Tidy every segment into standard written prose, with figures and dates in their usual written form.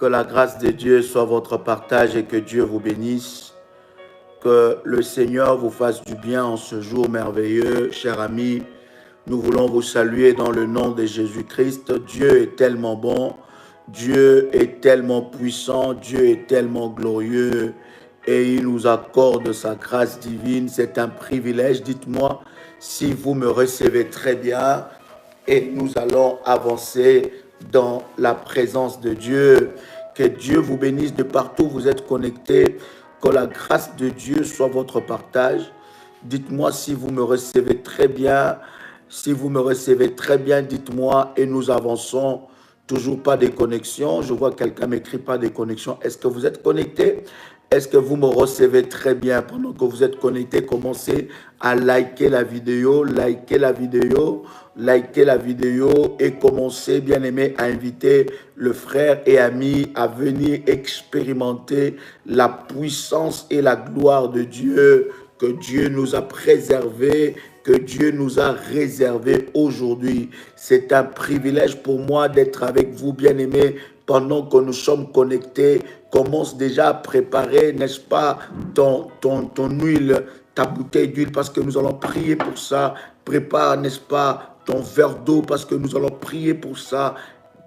Que la grâce de Dieu soit votre partage et que Dieu vous bénisse. Que le Seigneur vous fasse du bien en ce jour merveilleux. Chers amis, nous voulons vous saluer dans le nom de Jésus-Christ. Dieu est tellement bon, Dieu est tellement puissant, Dieu est tellement glorieux et il nous accorde sa grâce divine. C'est un privilège. Dites-moi si vous me recevez très bien et nous allons avancer dans la présence de Dieu. Que Dieu vous bénisse de partout où vous êtes connectés. Que la grâce de Dieu soit votre partage. Dites-moi si vous me recevez très bien. Si vous me recevez très bien, dites-moi et nous avançons. Toujours pas de connexion. Je vois quelqu'un m'écrit pas de connexion. Est-ce que vous êtes connecté? Est-ce que vous me recevez très bien? Pendant que vous êtes connecté, commencez à liker la vidéo, likez la vidéo et commencez, bien aimé, à inviter le frère et ami à venir expérimenter la puissance et la gloire de Dieu que Dieu nous a préservés, que Dieu nous a réservé aujourd'hui. C'est un privilège pour moi d'être avec vous, bien-aimés, pendant que nous sommes connectés. Commence déjà à préparer, n'est-ce pas, ton huile, ta bouteille d'huile, parce que nous allons prier pour ça. Prépare, n'est-ce pas, ton verre d'eau, parce que nous allons prier pour ça.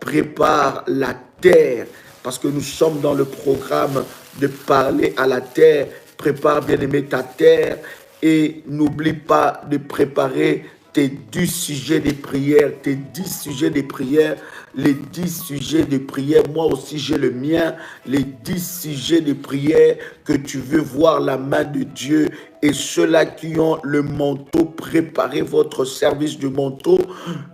Prépare la terre, parce que nous sommes dans le programme de parler à la terre. Prépare, bien-aimé, ta terre. Et n'oublie pas de préparer tes 10 sujets de prière, tes 10 sujets de prière, les 10 sujets de prière. Moi aussi, j'ai le mien, les 10 sujets de prière que tu veux voir la main de Dieu. Et ceux-là qui ont le manteau, préparez votre service du manteau.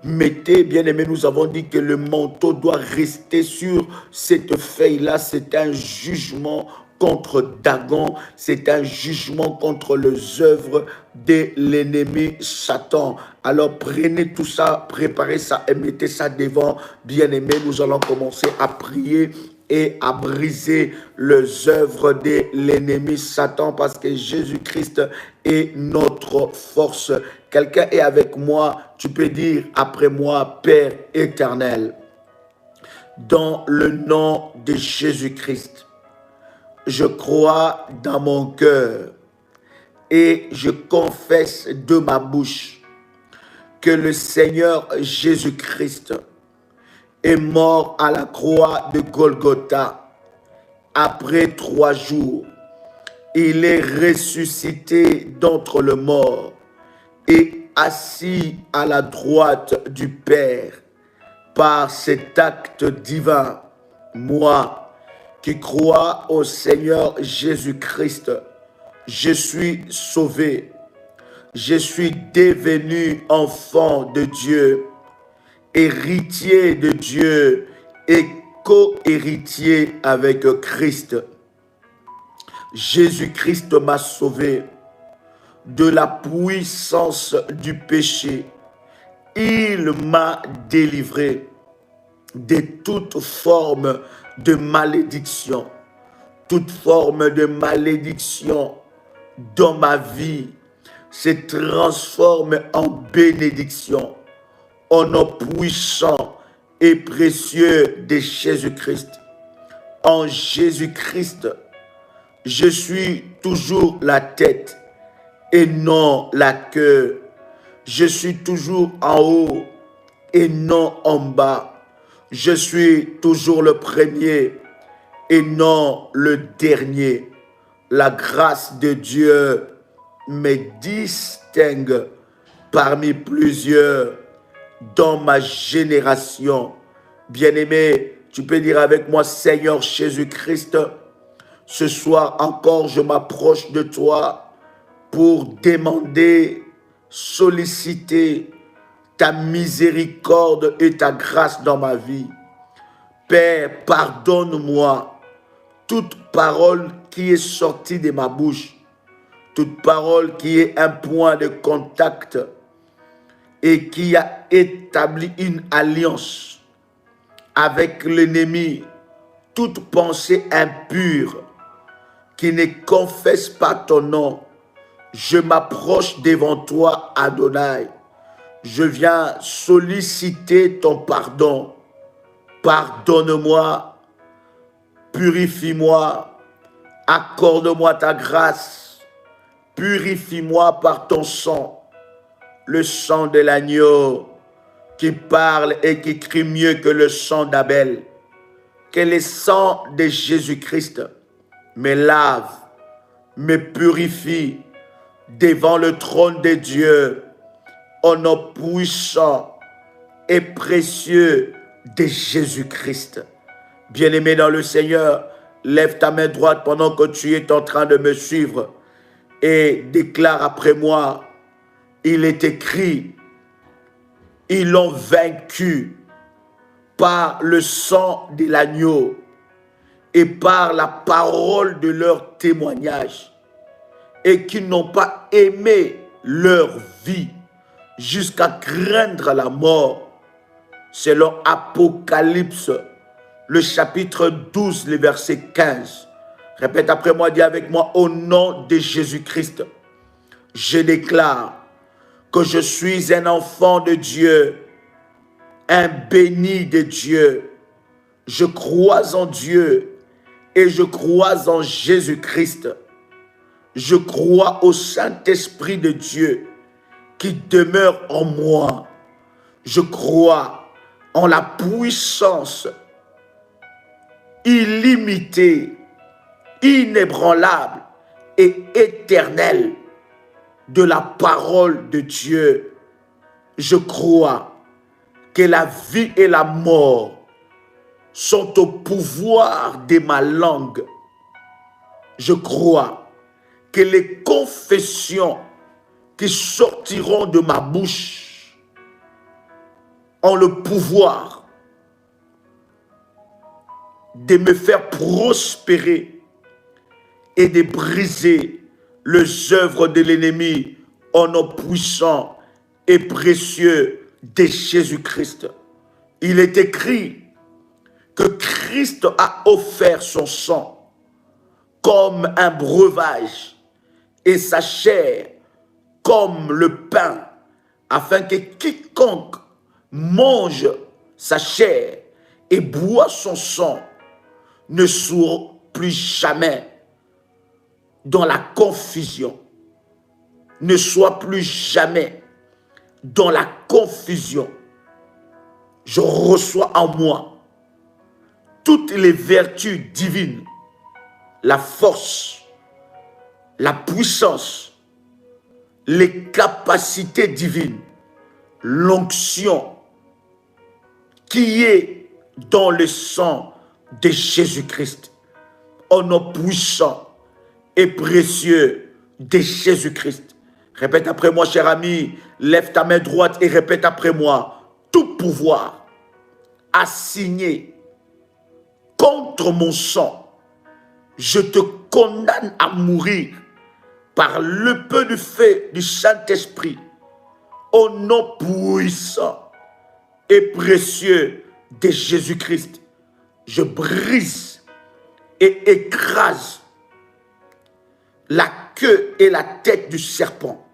Mettez, bien aimé, nous avons dit que le manteau doit rester sur cette feuille-là. C'est un jugement contre Dagon, c'est un jugement contre les œuvres de l'ennemi Satan. Alors prenez tout ça, préparez ça et mettez ça devant. Bien-aimés, nous allons commencer à prier et à briser les œuvres de l'ennemi Satan parce que Jésus-Christ est notre force. Quelqu'un est avec moi, tu peux dire après moi, Père éternel, dans le nom de Jésus-Christ. Je crois dans mon cœur et je confesse de ma bouche que le Seigneur Jésus-Christ est mort à la croix de Golgotha. Après 3 jours, il est ressuscité d'entre les morts et assis à la droite du Père. Par cet acte divin, moi, qui croit au Seigneur Jésus-Christ, je suis sauvé, je suis devenu enfant de Dieu, héritier de Dieu et co-héritier avec Christ. Jésus-Christ m'a sauvé de la puissance du péché. Il m'a délivré de toute forme de malédiction. Toute forme de malédiction dans ma vie se transforme en bénédiction. Au nom puissant et précieux de Jésus-Christ. En Jésus-Christ, je suis toujours la tête et non la queue. Je suis toujours en haut et non en bas. Je suis toujours le premier et non le dernier. La grâce de Dieu me distingue parmi plusieurs dans ma génération. Bien-aimé, tu peux dire avec moi, Seigneur Jésus-Christ, ce soir encore, je m'approche de toi pour demander, solliciter ta miséricorde et ta grâce dans ma vie. Père, pardonne-moi toute parole qui est sortie de ma bouche, toute parole qui est un point de contact et qui a établi une alliance avec l'ennemi, toute pensée impure qui ne confesse pas ton nom. Je m'approche devant toi, Adonai. Je viens solliciter ton pardon. Pardonne-moi purifie-moi, accorde-moi ta grâce, purifie-moi par ton sang, le sang de l'agneau qui parle et qui crie mieux que le sang d'Abel. Que le sang de Jésus-Christ me lave, me purifie devant le trône de Dieu, au nom puissant et précieux de Jésus-Christ. Bien-aimé dans le Seigneur, lève ta main droite pendant que tu es en train de me suivre et déclare après moi, il est écrit, ils l'ont vaincu par le sang de l'agneau et par la parole de leur témoignage, et qui n'ont pas aimé leur vie jusqu'à craindre la mort. Selon Apocalypse, le chapitre 12, le verset 15. Répète après moi, dis avec moi, au nom de Jésus-Christ, je déclare que je suis un enfant de Dieu, un béni de Dieu. Je crois en Dieu et je crois en Jésus-Christ. Je crois au Saint-Esprit de Dieu qui demeure en moi. Je crois en la puissance illimitée, inébranlable et éternelle de la parole de Dieu. Je crois que la vie et la mort sont au pouvoir de ma langue. Je crois que les confessions qui sortiront de ma bouche ont le pouvoir de me faire prospérer et de briser les œuvres de l'ennemi au nom puissant et précieux de Jésus-Christ. Il est écrit que Christ a offert son sang comme un breuvage et sa chair comme le pain, afin que quiconque mange sa chair et boit son sang ne soit plus jamais dans la confusion, ne soit plus jamais dans la confusion. Je reçois en moi toutes les vertus divines, la force, la puissance, les capacités divines, l'onction qui est dans le sang de Jésus-Christ, au nom puissant et précieux de Jésus-Christ. Répète après moi, cher ami, lève ta main droite et répète après moi, tout pouvoir assigné contre mon sang, je te condamne à mourir par le peu de feu du Saint-Esprit, au nom puissant et précieux de Jésus-Christ. Je brise et écrase la queue et la tête du serpent.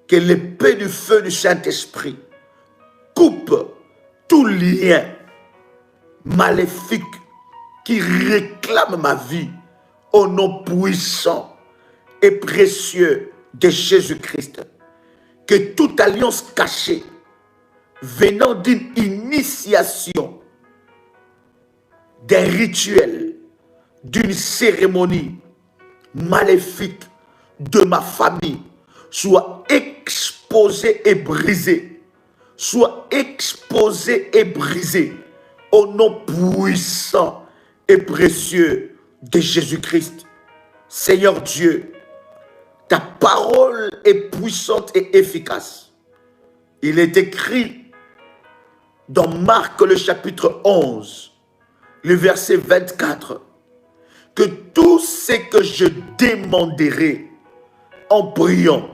Que l'épée du feu du Saint-Esprit coupe tout lien maléfique qui réclame ma vie au nom puissant et précieux de Jésus-Christ. Que toute alliance cachée venant d'une initiation, d'un rituel, d'une cérémonie maléfique de ma famille soit exposée et brisée, soit exposée et brisée au nom puissant et précieux de Jésus-Christ. Seigneur Dieu, ta parole est puissante et efficace. Il est écrit dans Marc le chapitre 11, le verset 24, que tout ce que je demanderai en priant,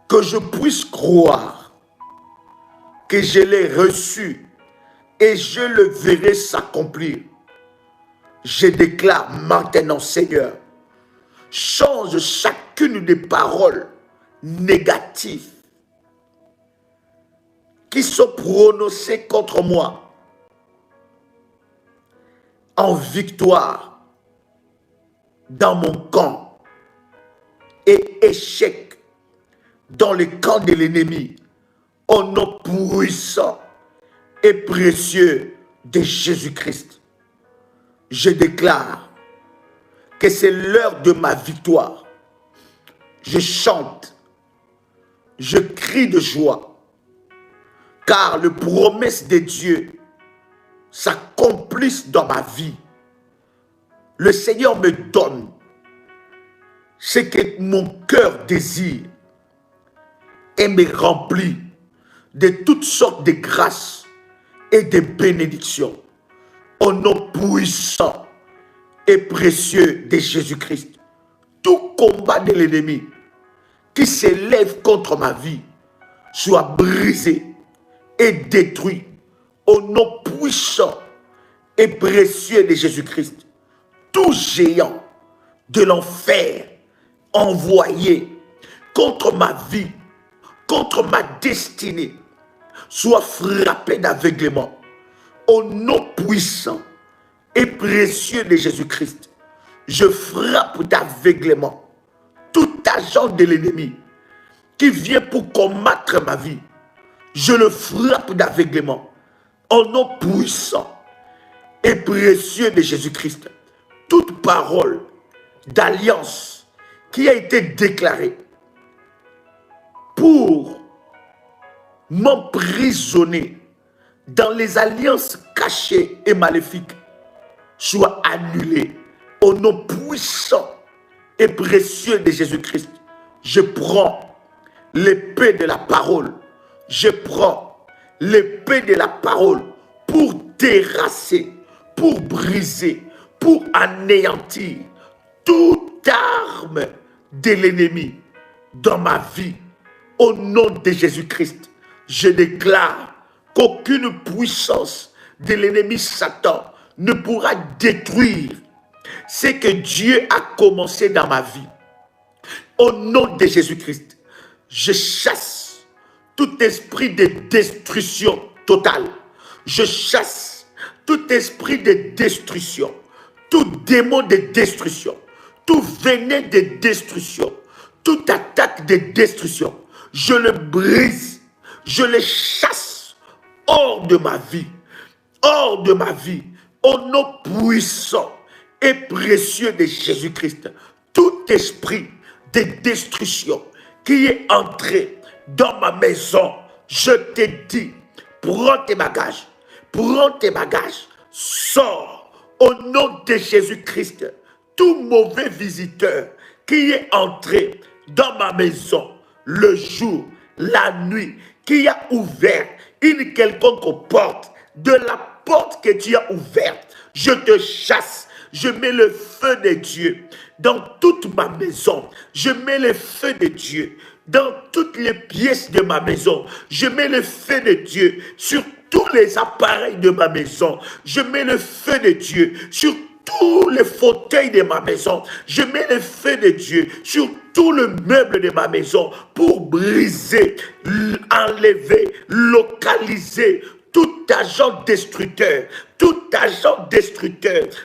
que je puisse croire que je l'ai reçu et je le verrai s'accomplir. Je déclare maintenant, Seigneur, change chacune des paroles négatives qui sont prononcées contre moi en victoire dans mon camp et échec dans le camp de l'ennemi. Au nom puissant et précieux de Jésus-Christ, je déclare que c'est l'heure de ma victoire. Je chante, je crie de joie, car les promesses de Dieu s'accomplissent dans ma vie. Le Seigneur me donne ce que mon cœur désire et me remplit de toutes sortes de grâces et de bénédictions. Au nom puissant et précieux de Jésus-Christ, tout combat de l'ennemi qui s'élève contre ma vie soit brisé et détruit au nom puissant et précieux de Jésus-Christ. Tout géant de l'enfer envoyé contre ma vie, contre ma destinée, soit frappé d'aveuglement au nom puissant et précieux de Jésus-Christ. Je frappe d'aveuglement tout agent de l'ennemi qui vient pour combattre ma vie. Je le frappe d'aveuglement au nom puissant et précieux de Jésus-Christ. Toute parole d'alliance qui a été déclarée pour m'emprisonner dans les alliances cachées et maléfiques soit annulée au nom puissant et précieux de Jésus-Christ. Je prends l'épée de la parole. Je prends l'épée de la parole pour terrasser, pour briser, pour anéantir toute arme de l'ennemi dans ma vie. Au nom de Jésus-Christ, je déclare qu'aucune puissance de l'ennemi Satan ne pourra détruire ce que Dieu a commencé dans ma vie. Au nom de Jésus-Christ, je chasse tout esprit de destruction totale. Je chasse tout esprit de destruction, tout démon de destruction, tout venin de destruction, toute attaque de destruction. Je le brise, je le chasse hors de ma vie, hors de ma vie, au nom puissant et précieux de Jésus-Christ. Tout esprit de destruction qui est entré dans ma maison, je te dis, prends tes bagages, sors au nom de Jésus-Christ. Tout mauvais visiteur qui est entré dans ma maison, le jour, la nuit, qui a ouvert une quelconque porte, de la porte que tu as ouverte, je te chasse. Je mets le feu de Dieu dans toute ma maison. Je mets le feu de Dieu dans toutes les pièces de ma maison. Je mets le feu de Dieu sur tous les appareils de ma maison. Je mets le feu de Dieu sur tous les fauteuils de ma maison. Je mets le feu de Dieu sur tout le meuble de ma maison pour briser, enlever, localiser tout agent destructeur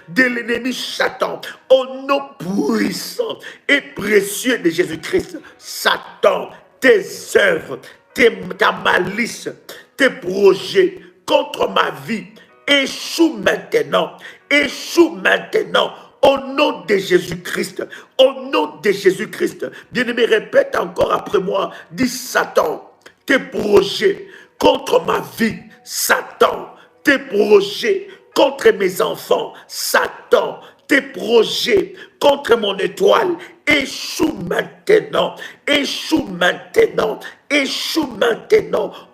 de l'ennemi Satan, au nom puissant et précieux de Jésus-Christ. Satan, tes œuvres, ta malice, tes projets contre ma vie échouent maintenant, au nom de Jésus-Christ, au nom de Jésus-Christ. Bien-aimé, répète encore après moi, dis Satan, tes projets contre ma vie, Satan, tes projets contre mes enfants, Satan, tes projets contre mon étoile, échouent maintenant,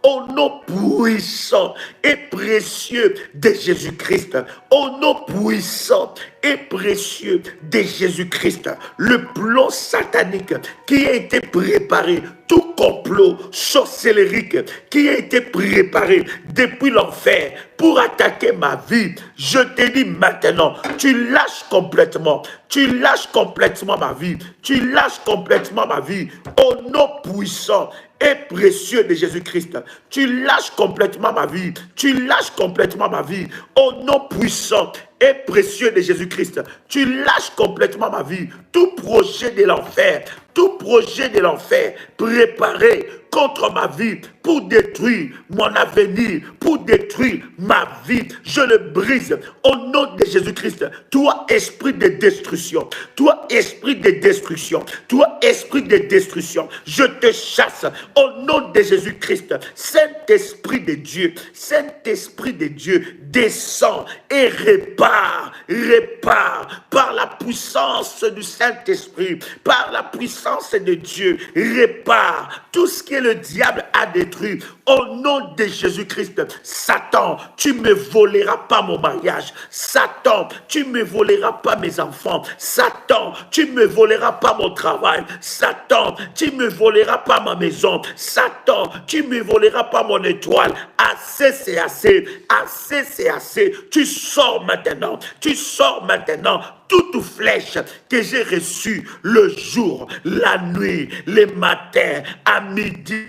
au nom puissant et précieux de Jésus-Christ, au nom puissant et précieux de Jésus-Christ. Le plan satanique qui a été préparé, tout complot sorcellerique qui a été préparé depuis l'enfer pour attaquer ma vie, je te dis maintenant, tu lâches complètement ma vie, au nom puissant et précieux de Jésus-Christ. Tu lâches complètement ma vie. Tu lâches complètement ma vie. Au nom puissant et précieux de Jésus-Christ, tu lâches complètement ma vie. Tout projet de l'enfer, tout projet de l'enfer préparé contre ma vie pour détruire mon avenir, pour détruire ma vie, je le brise au nom de Jésus-Christ. Toi, esprit de destruction, toi, esprit de destruction, toi, esprit de destruction, je te chasse au nom de Jésus-Christ. Saint-Esprit de Dieu, Saint-Esprit de Dieu, descends et répare par la puissance du Saint-Esprit, par la puissance de Dieu, répare tout ce que le diable a détruit. Au nom de Jésus-Christ, Satan, tu ne me voleras pas mon mariage. Satan, tu ne me voleras pas mes enfants. Satan, tu ne me voleras pas mon travail. Satan, tu ne me voleras pas ma maison. Satan, tu ne me voleras pas mon étoile. Assez, c'est assez. Assez, c'est assez. Tu sors maintenant. Tu sors maintenant. Toute flèche que j'ai reçue le jour, la nuit, les matins, à midi,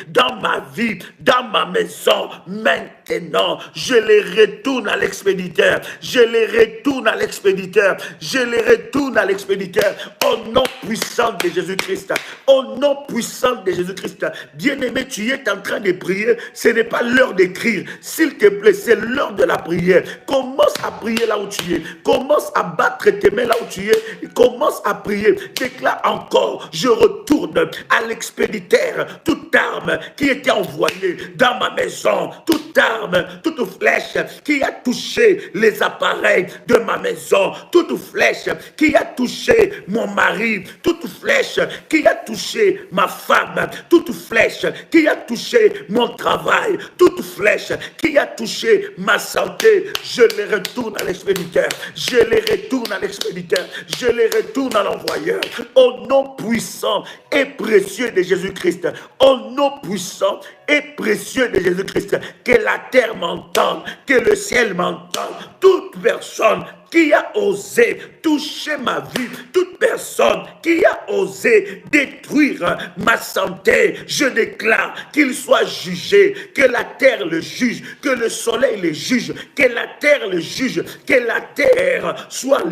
dans ma vie, dans ma maison, maintenant, je les retourne à l'expéditeur, je les retourne à l'expéditeur, je les retourne à l'expéditeur, au nom puissant de Jésus-Christ, au nom puissant de Jésus-Christ. Bien-aimé, tu es en train de prier, ce n'est pas l'heure d'écrire, s'il te plaît, c'est l'heure de la prière. Commence à prier là où tu es, commence à battre tes mains là où tu es, commence à prier, déclare encore, je retourne à l'expéditeur, toute arme qui était envoyée dans ma maison, toute arme, toute flèche qui a touché les appareils de ma maison, toute flèche qui a touché mon mari, toute flèche qui a touché ma femme, toute flèche qui a touché mon travail, toute flèche qui a touché ma santé, je les retourne à l'expéditeur, je les retourne à l'expéditeur, je les retourne à l'envoyeur, au nom puissant et précieux de Jésus-Christ, au nom puissant et précieux de Jésus-Christ, que la terre m'entende, que le ciel m'entende, toute personne qui a osé toucher ma vie, toute personne qui a osé détruire ma santé, je déclare qu'il soit jugé, que la terre le juge, que le soleil le juge, que la terre le juge, que la terre soit,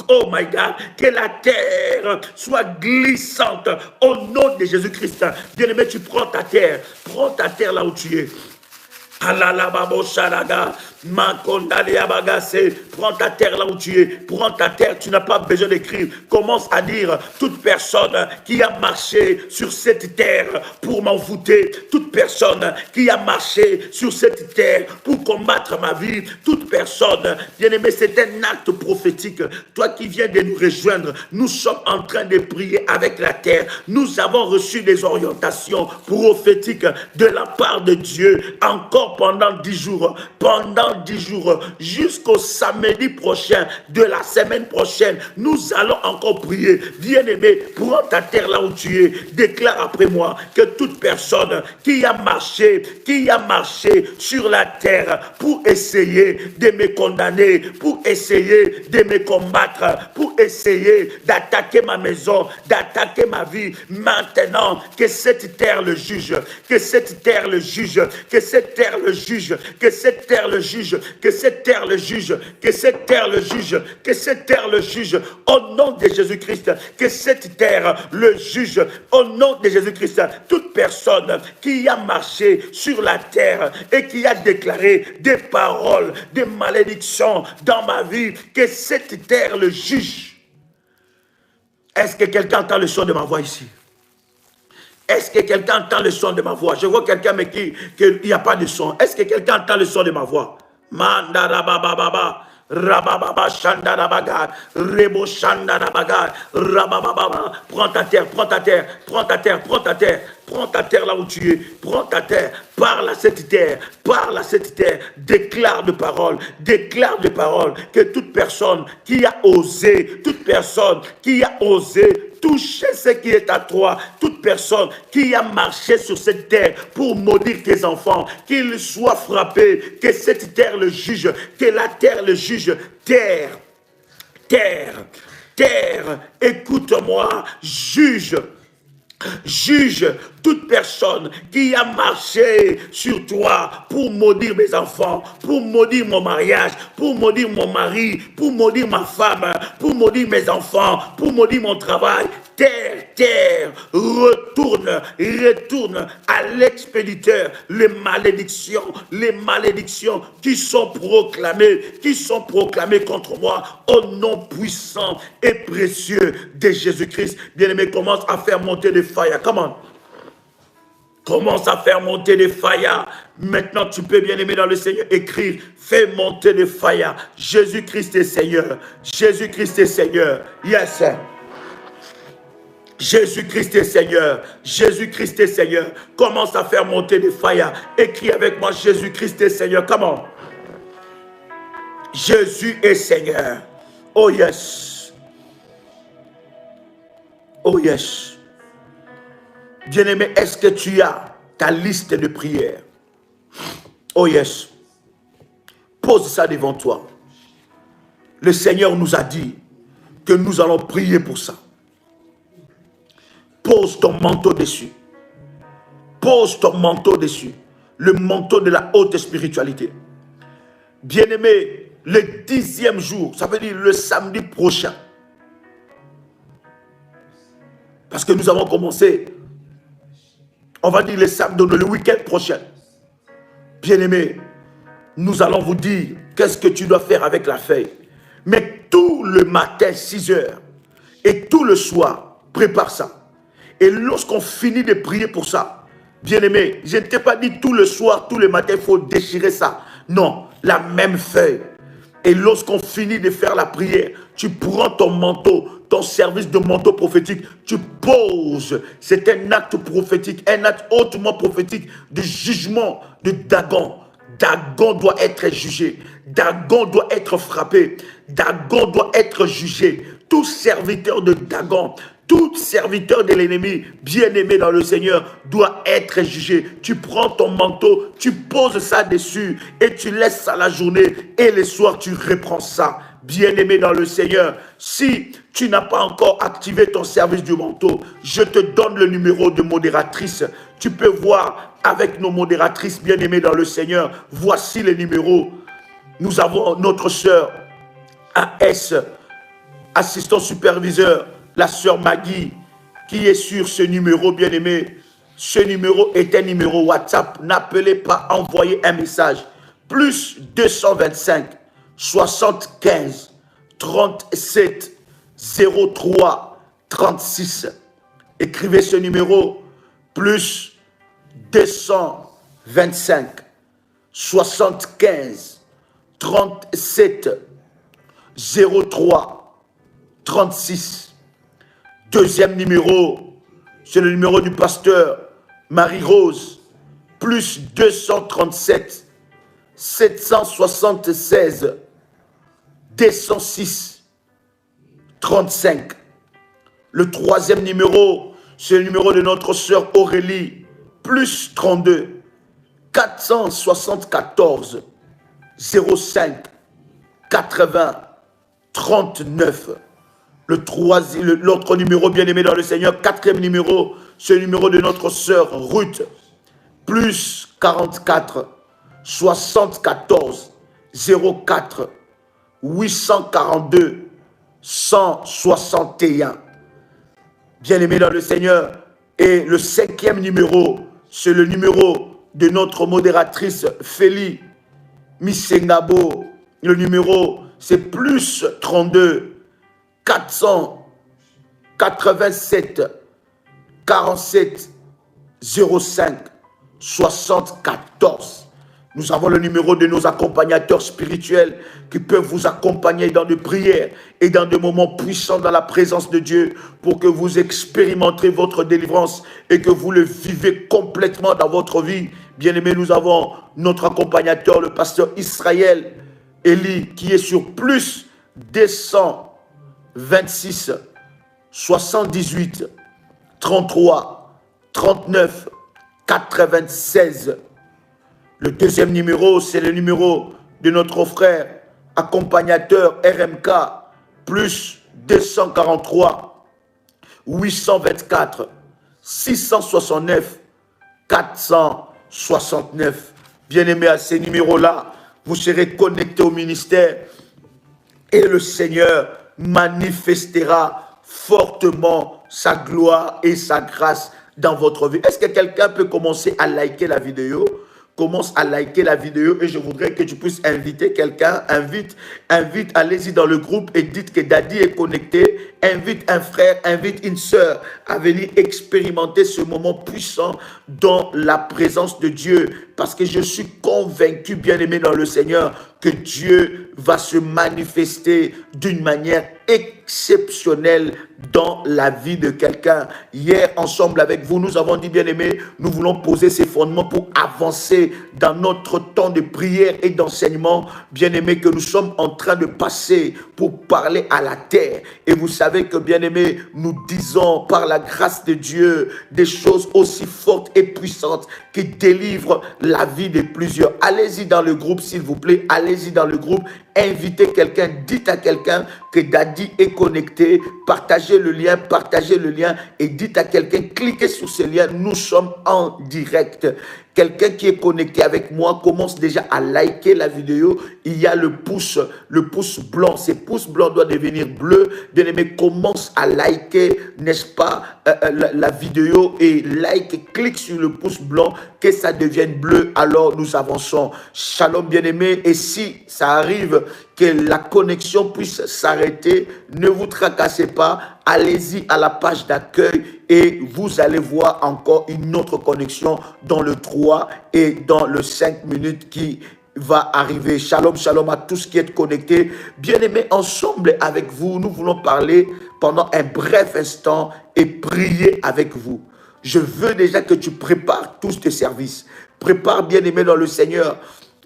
oh my God, que la terre soit glissante au nom de Jésus-Christ. Bien-aimé, tu prends ta terre là où tu es. Prends ta terre là où tu es, prends ta terre, tu n'as pas besoin d'écrire. Commence à dire toute personne qui a marché sur cette terre pour m'envoûter, toute personne qui a marché sur cette terre pour combattre ma vie, toute personne, bien aimé, c'est un acte prophétique. Toi qui viens de nous rejoindre, nous sommes en train de prier avec la terre. Nous avons reçu des orientations prophétiques de la part de Dieu encore pendant 10 jours, jusqu'au samedi prochain de la semaine prochaine. Nous allons encore prier. Bien-aimé, prends ta terre là où tu es. Déclare après moi que toute personne qui a marché sur la terre pour essayer de me condamner, pour essayer de me combattre, pour essayer d'attaquer ma maison, d'attaquer ma vie, maintenant que cette terre le juge, que cette terre le juge, que cette terre le juge, que cette terre le juge, que cette terre le juge, que cette terre le juge, que cette terre le juge, au nom de Jésus-Christ, que cette terre le juge, au nom de Jésus-Christ. Toute personne qui a marché sur la terre et qui a déclaré des paroles, des malédictions dans ma vie, que cette terre le juge. Est-ce que quelqu'un entend le son de ma voix ici? Est-ce que quelqu'un entend le son de ma voix? Je vois quelqu'un mais qu'il n'y a pas de son. Est-ce que quelqu'un entend le son de ma voix? Mandarabababa, rabababa, shandarabaga, rebo shandarabaga, rabababa. Prends ta terre, prends ta terre, prends ta terre, prends ta terre. Prends ta terre là où tu es, prends ta terre, parle à cette terre, déclare de parole, que toute personne qui a osé, toucher ce qui est à toi, toute personne qui a marché sur cette terre pour maudire tes enfants, qu'ils soient frappés, que cette terre le juge, que la terre le juge, terre, écoute-moi, juge Juge toute personne qui a marché sur toi pour maudire mes enfants, pour maudire mon mariage, pour maudire mon mari, pour maudire ma femme, pour maudire mes enfants, pour maudire mon travail. Terre, retourne à l'expéditeur les malédictions qui sont proclamées contre moi au nom puissant et précieux de Jésus-Christ. Bien-aimé, commence à faire monter des fire. Comment? Commence à faire monter des fire. Maintenant, tu peux, bien-aimé dans le Seigneur, écrire, fais monter des fire. Jésus-Christ est Seigneur. Jésus-Christ est Seigneur. Yes. Jésus-Christ est Seigneur. Jésus-Christ est Seigneur. Commence à faire monter des fire. Écris avec moi, Jésus-Christ est Seigneur. Comment? Jésus est Seigneur. Oh yes. Oh yes. Bien-aimé, est-ce que tu as ta liste de prières? Oh yes. Pose ça devant toi. Le Seigneur nous a dit que nous allons prier pour ça. Pose ton manteau dessus. Pose ton manteau dessus. Le manteau de la haute spiritualité. Bien-aimé, le 10e jour, ça veut dire le samedi prochain. Parce que nous avons commencé, on va dire le samedi, le week-end prochain. Bien-aimé, nous allons vous dire qu'est-ce que tu dois faire avec la feuille. Mais tout le matin, 6 heures, et tout le soir, prépare ça. Et lorsqu'on finit de prier pour ça, bien-aimé, je ne t'ai pas dit tout le soir, tout le matin, il faut déchirer ça. Non, la même feuille. Et lorsqu'on finit de faire la prière, tu prends ton manteau, ton service de manteau prophétique, tu poses. C'est un acte prophétique, un acte hautement prophétique de jugement de Dagon. Dagon doit être jugé. Dagon doit être frappé. Dagon doit être jugé. Tout serviteur de Dagon, tout serviteur de l'ennemi, bien-aimé dans le Seigneur, doit être jugé. Tu prends ton manteau, tu poses ça dessus et tu laisses ça la journée et le soir tu reprends ça. Bien-aimé dans le Seigneur, si tu n'as pas encore activé ton service du manteau, je te donne le numéro de modératrice. Tu peux voir avec nos modératrices bien-aimées dans le Seigneur. Voici les numéros. Nous avons notre sœur AS, assistant superviseur, la sœur Maggie, qui est sur ce numéro, bien-aimé. Ce numéro est un numéro WhatsApp. N'appelez pas, envoyez un message. Plus 225 75 37 03 36. Écrivez ce numéro. Plus 225 75 37 03 36. Deuxième numéro, c'est le numéro du pasteur Marie-Rose, plus 237 776 206 35. Le troisième numéro, c'est le numéro de notre sœur Aurélie, plus 32 474 05 80 39. L'autre numéro, bien-aimé dans le Seigneur, quatrième numéro, c'est le numéro de notre sœur Ruth, plus 44 74 04 842 161. Bien-aimé dans le Seigneur. Et le cinquième numéro, c'est le numéro de notre modératrice Félie Misengabo. Le numéro, c'est plus 32 487 47 05 74. Nous avons le numéro de nos accompagnateurs spirituels qui peuvent vous accompagner dans des prières et dans des moments puissants dans la présence de Dieu pour que vous expérimenterez votre délivrance et que vous le vivez complètement dans votre vie. Bien-aimés, nous avons notre accompagnateur, le pasteur Israël Eli, qui est sur plus 226 78 33 39 96. Le deuxième numéro, c'est le numéro de notre frère accompagnateur RMK, plus 243 824 669 469. Bien-aimés, à ces numéros-là, vous serez connectés au ministère et le Seigneur manifestera fortement sa gloire et sa grâce dans votre vie. Est-ce que quelqu'un peut commencer à liker la vidéo? Commence à liker la vidéo et je voudrais que tu puisses inviter quelqu'un. Invite, allez-y dans le groupe et dites que Daddy est connecté. Invite un frère, invite une sœur à venir expérimenter ce moment puissant dans la présence de Dieu. Parce que je suis convaincu, bien-aimé dans le Seigneur, que Dieu va se manifester d'une manière exceptionnelle dans la vie de quelqu'un. Hier, ensemble avec vous, nous avons dit, bien-aimés, nous voulons poser ces fondements pour avancer dans notre temps de prière et d'enseignement, bien-aimés, que nous sommes en train de passer pour parler à la terre. Et vous savez que, bien-aimés, nous disons par la grâce de Dieu des choses aussi fortes et puissantes qui délivrent la vie de plusieurs. Allez-y dans le groupe, s'il vous plaît. Allez-y dans le groupe. Invitez quelqu'un. Dites à quelqu'un que Daddy est connecté. Partagez le lien et dites à quelqu'un, cliquez sur ce lien. Nous sommes en direct. Quelqu'un qui est connecté avec moi commence déjà à liker la vidéo. Il y a le pouce blanc. Ce pouce blanc doit devenir bleu. Bien-aimé, commence à liker, n'est-ce pas, la vidéo et clique sur le pouce blanc, que ça devienne bleu. Alors nous avançons. Shalom, bien-aimé. Et si ça arrive que la connexion puisse s'arrêter, ne vous tracassez pas. Allez-y à la page d'accueil et vous allez voir encore une autre connexion dans le 3 et dans le 5 minutes qui va arriver. Shalom, shalom à tous qui êtes connectés. Bien-aimés, ensemble avec vous, nous voulons parler pendant un bref instant et prier avec vous. Je veux déjà que tu prépares tous tes services. Prépare, bien-aimé dans le Seigneur,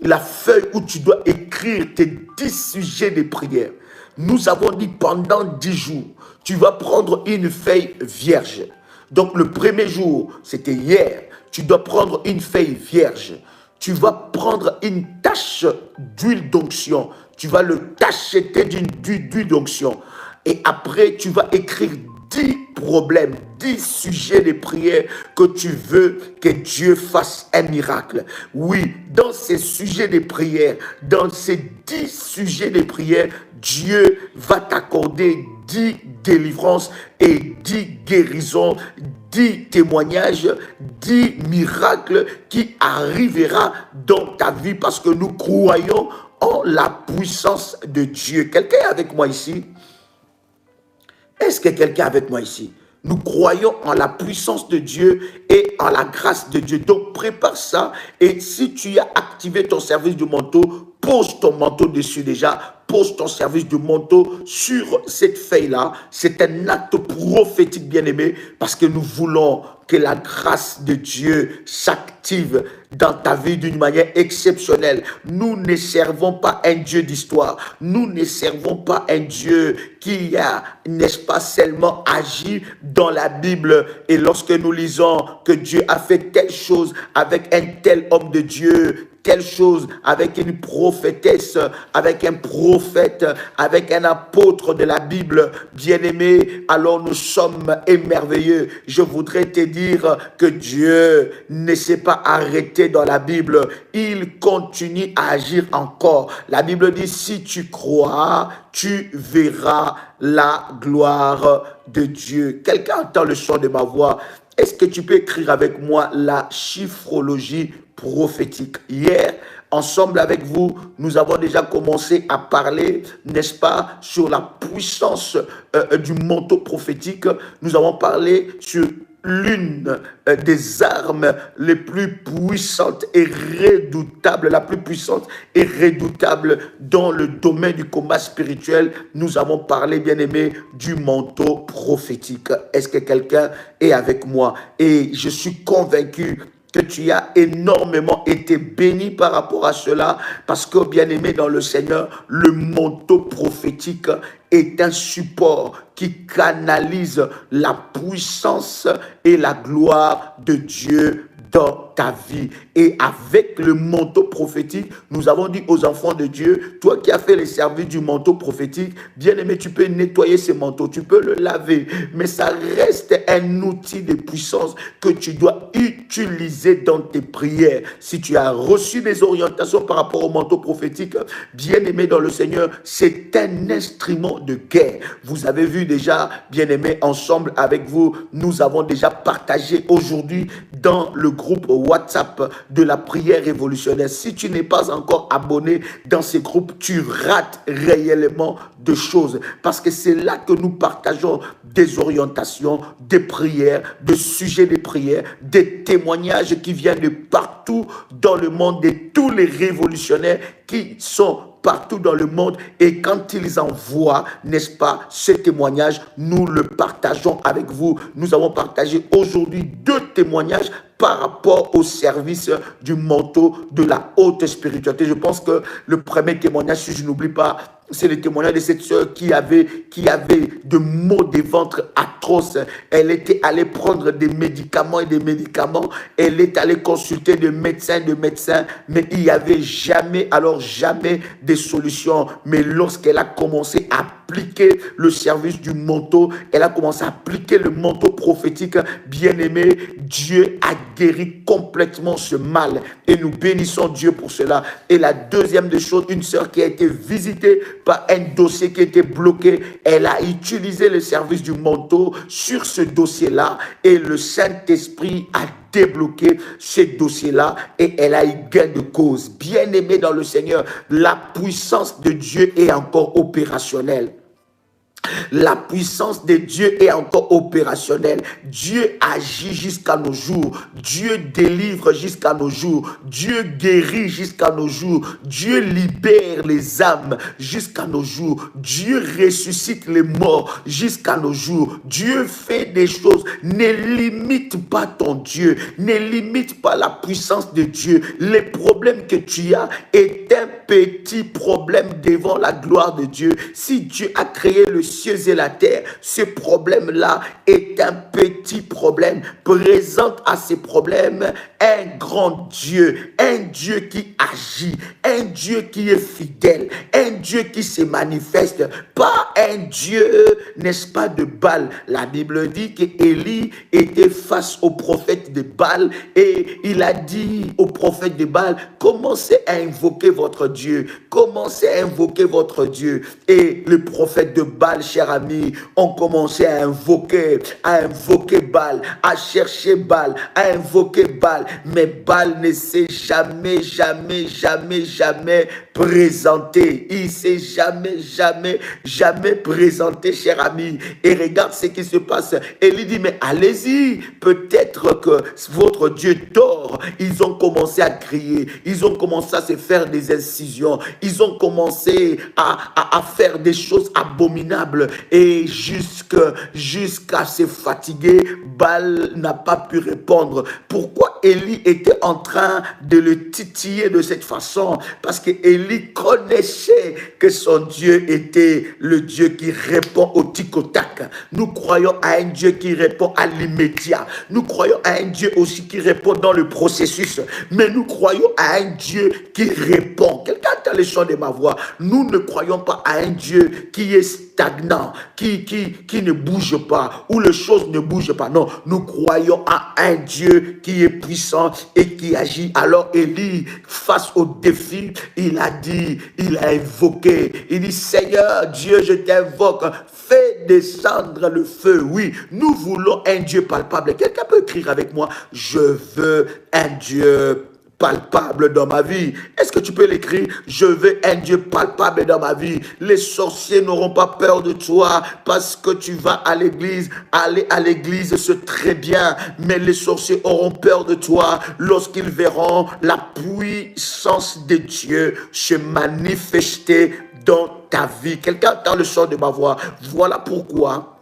la feuille où tu dois écrire tes 10 sujets de prière. Nous avons dit pendant 10 jours, tu vas prendre une feuille vierge. Donc le premier jour, c'était hier, tu dois prendre une feuille vierge. Tu vas prendre une tache d'huile d'onction. Tu vas le tacheter d'huile d'onction. Et après, tu vas écrire 10 problèmes, 10 sujets de prière que tu veux que Dieu fasse un miracle. Oui, dans ces sujets de prière, dans ces 10 sujets de prière, Dieu va t'accorder 10 délivrances et 10 guérisons, 10 témoignages, 10 miracles qui arrivera dans ta vie parce que nous croyons en la puissance de Dieu. Quelqu'un est avec moi ici? Est-ce que quelqu'un est avec moi ici? Nous croyons en la puissance de Dieu et en la grâce de Dieu. Donc, prépare ça. Et si tu as activé ton service de manteau, pose ton manteau dessus déjà. Pose ton service de manteau sur cette feuille-là. C'est un acte prophétique, bien-aimé, parce que nous voulons que la grâce de Dieu s'active dans ta vie d'une manière exceptionnelle. Nous ne servons pas un Dieu d'histoire. Nous ne servons pas un Dieu qui a, n'est-ce pas, seulement agi dans la Bible. Et lorsque nous lisons que Dieu a fait telle chose avec un tel homme de Dieu, telle chose avec une prophétesse, avec un prophète, avec un apôtre de la Bible, bien-aimé, alors nous sommes émerveilleux. Je voudrais te dire que Dieu ne s'est pas arrêté dans la Bible. Il continue à agir encore. La Bible dit, si tu crois, tu verras la gloire de Dieu. Quelqu'un entend le son de ma voix? Est-ce que tu peux écrire avec moi la chiffrologie prophétique? Hier, ensemble avec vous, nous avons déjà commencé à parler, n'est-ce pas, sur la puissance du manteau prophétique. Nous avons parlé sur l'une des armes les plus puissantes et redoutables, la plus puissante et redoutable dans le domaine du combat spirituel. Nous avons parlé, bien aimé, du manteau prophétique. Est-ce que quelqu'un est avec moi? Et je suis convaincu que tu as énormément été béni par rapport à cela, parce que, bien-aimé dans le Seigneur, le manteau prophétique est un support qui canalise la puissance et la gloire de Dieu dans ta vie. Et avec le manteau prophétique, nous avons dit aux enfants de Dieu, toi qui as fait le service du manteau prophétique, bien-aimé, tu peux nettoyer ce manteau, tu peux le laver, mais ça reste un outil de puissance que tu dois utiliser dans tes prières. Si tu as reçu des orientations par rapport au manteau prophétique, bien-aimé dans le Seigneur, c'est un instrument de guerre. Vous avez vu déjà, bien-aimé, ensemble avec vous, nous avons déjà partagé aujourd'hui dans le groupe WhatsApp de la prière révolutionnaire. Si tu n'es pas encore abonné dans ces groupes, tu rates réellement de choses, parce que c'est là que nous partageons des orientations, des prières, des sujets de prière, des témoignages qui viennent de partout dans le monde, de tous les révolutionnaires qui sont partout dans le monde, et quand ils envoient, n'est-ce pas, ce témoignage, nous le partageons avec vous. Nous avons partagé aujourd'hui 2 témoignages par rapport au service du manteau de la haute spiritualité. Je pense que le premier témoignage, si je n'oublie pas, c'est le témoignage de cette sœur qui avait de maux de ventre atroces. Elle était allée prendre des médicaments et des médicaments. Elle est allée consulter de médecins, mais il n'y avait jamais de solution. Mais lorsqu'elle a commencé à appliquer le service du manteau, elle a commencé à appliquer le manteau prophétique, bien-aimé, Dieu a guéri complètement ce mal. Et nous bénissons Dieu pour cela. Et la deuxième des choses, une sœur qui a été visitée par un dossier qui était bloqué, elle a utilisé le service du manteau sur ce dossier-là, et le Saint-Esprit a débloqué ce dossier-là, et elle a eu gain de cause. Bien-aimé dans le Seigneur, la puissance de Dieu est encore opérationnelle. La puissance de Dieu est encore opérationnelle. Dieu agit jusqu'à nos jours. Dieu délivre jusqu'à nos jours. Dieu guérit jusqu'à nos jours. Dieu libère les âmes jusqu'à nos jours. Dieu ressuscite les morts jusqu'à nos jours. Dieu fait des choses. Ne limite pas ton Dieu. Ne limite pas la puissance de Dieu. Les problèmes que tu as est un petit problème devant la gloire de Dieu. Si Dieu a créé le ciel et la terre, ce problème-là est un petit problème. Présente à ces problèmes un grand Dieu, un Dieu qui agit, un Dieu qui est fidèle, un Dieu qui se manifeste, pas un Dieu, n'est-ce pas, de Baal. La Bible dit qu'Élie était face au prophète de Baal, et il a dit au prophète de Baal, commencez à invoquer votre Dieu, commencez à invoquer votre Dieu. Et le prophète de Baal, cher ami, ont commencé à invoquer Baal, à chercher Baal, à invoquer Baal, mais Baal ne s'est jamais présenté. Il s'est jamais présenté, cher ami. Et regarde ce qui se passe. Élie dit, mais allez-y, peut-être que votre Dieu dort. Ils ont commencé à crier, ils ont commencé à se faire des incisions, ils ont commencé à faire des choses abominables, et jusqu'à se fatiguer, Baal n'a pas pu répondre. Pourquoi Élie était en train de le titiller de cette façon? Parce que Élie connaissait que son Dieu était le Dieu qui répond au tic au tac. Nous croyons à un Dieu qui répond à l'immédiat. Nous croyons à un Dieu aussi qui répond dans le processus. Mais nous croyons à un Dieu qui répond. Quelqu'un entend le chant de ma voix. Nous ne croyons pas à un Dieu qui est stagnant, qui ne bouge pas, où les choses ne bougent pas. Non, nous croyons à un Dieu qui est puissant et qui agit. Alors Élie, face au défi, il a invoqué, il dit, Seigneur Dieu, je t'invoque, fais descendre le feu. Oui, nous voulons un Dieu palpable. Quelqu'un peut écrire avec moi, je veux un Dieu palpable dans ma vie. Est-ce que tu peux l'écrire? Je veux un Dieu palpable dans ma vie. Les sorciers n'auront pas peur de toi parce que tu vas à l'église. Aller à l'église, c'est très bien, mais les sorciers auront peur de toi lorsqu'ils verront la puissance de Dieu se manifester dans ta vie. Quelqu'un entend le son de ma voix. Voilà pourquoi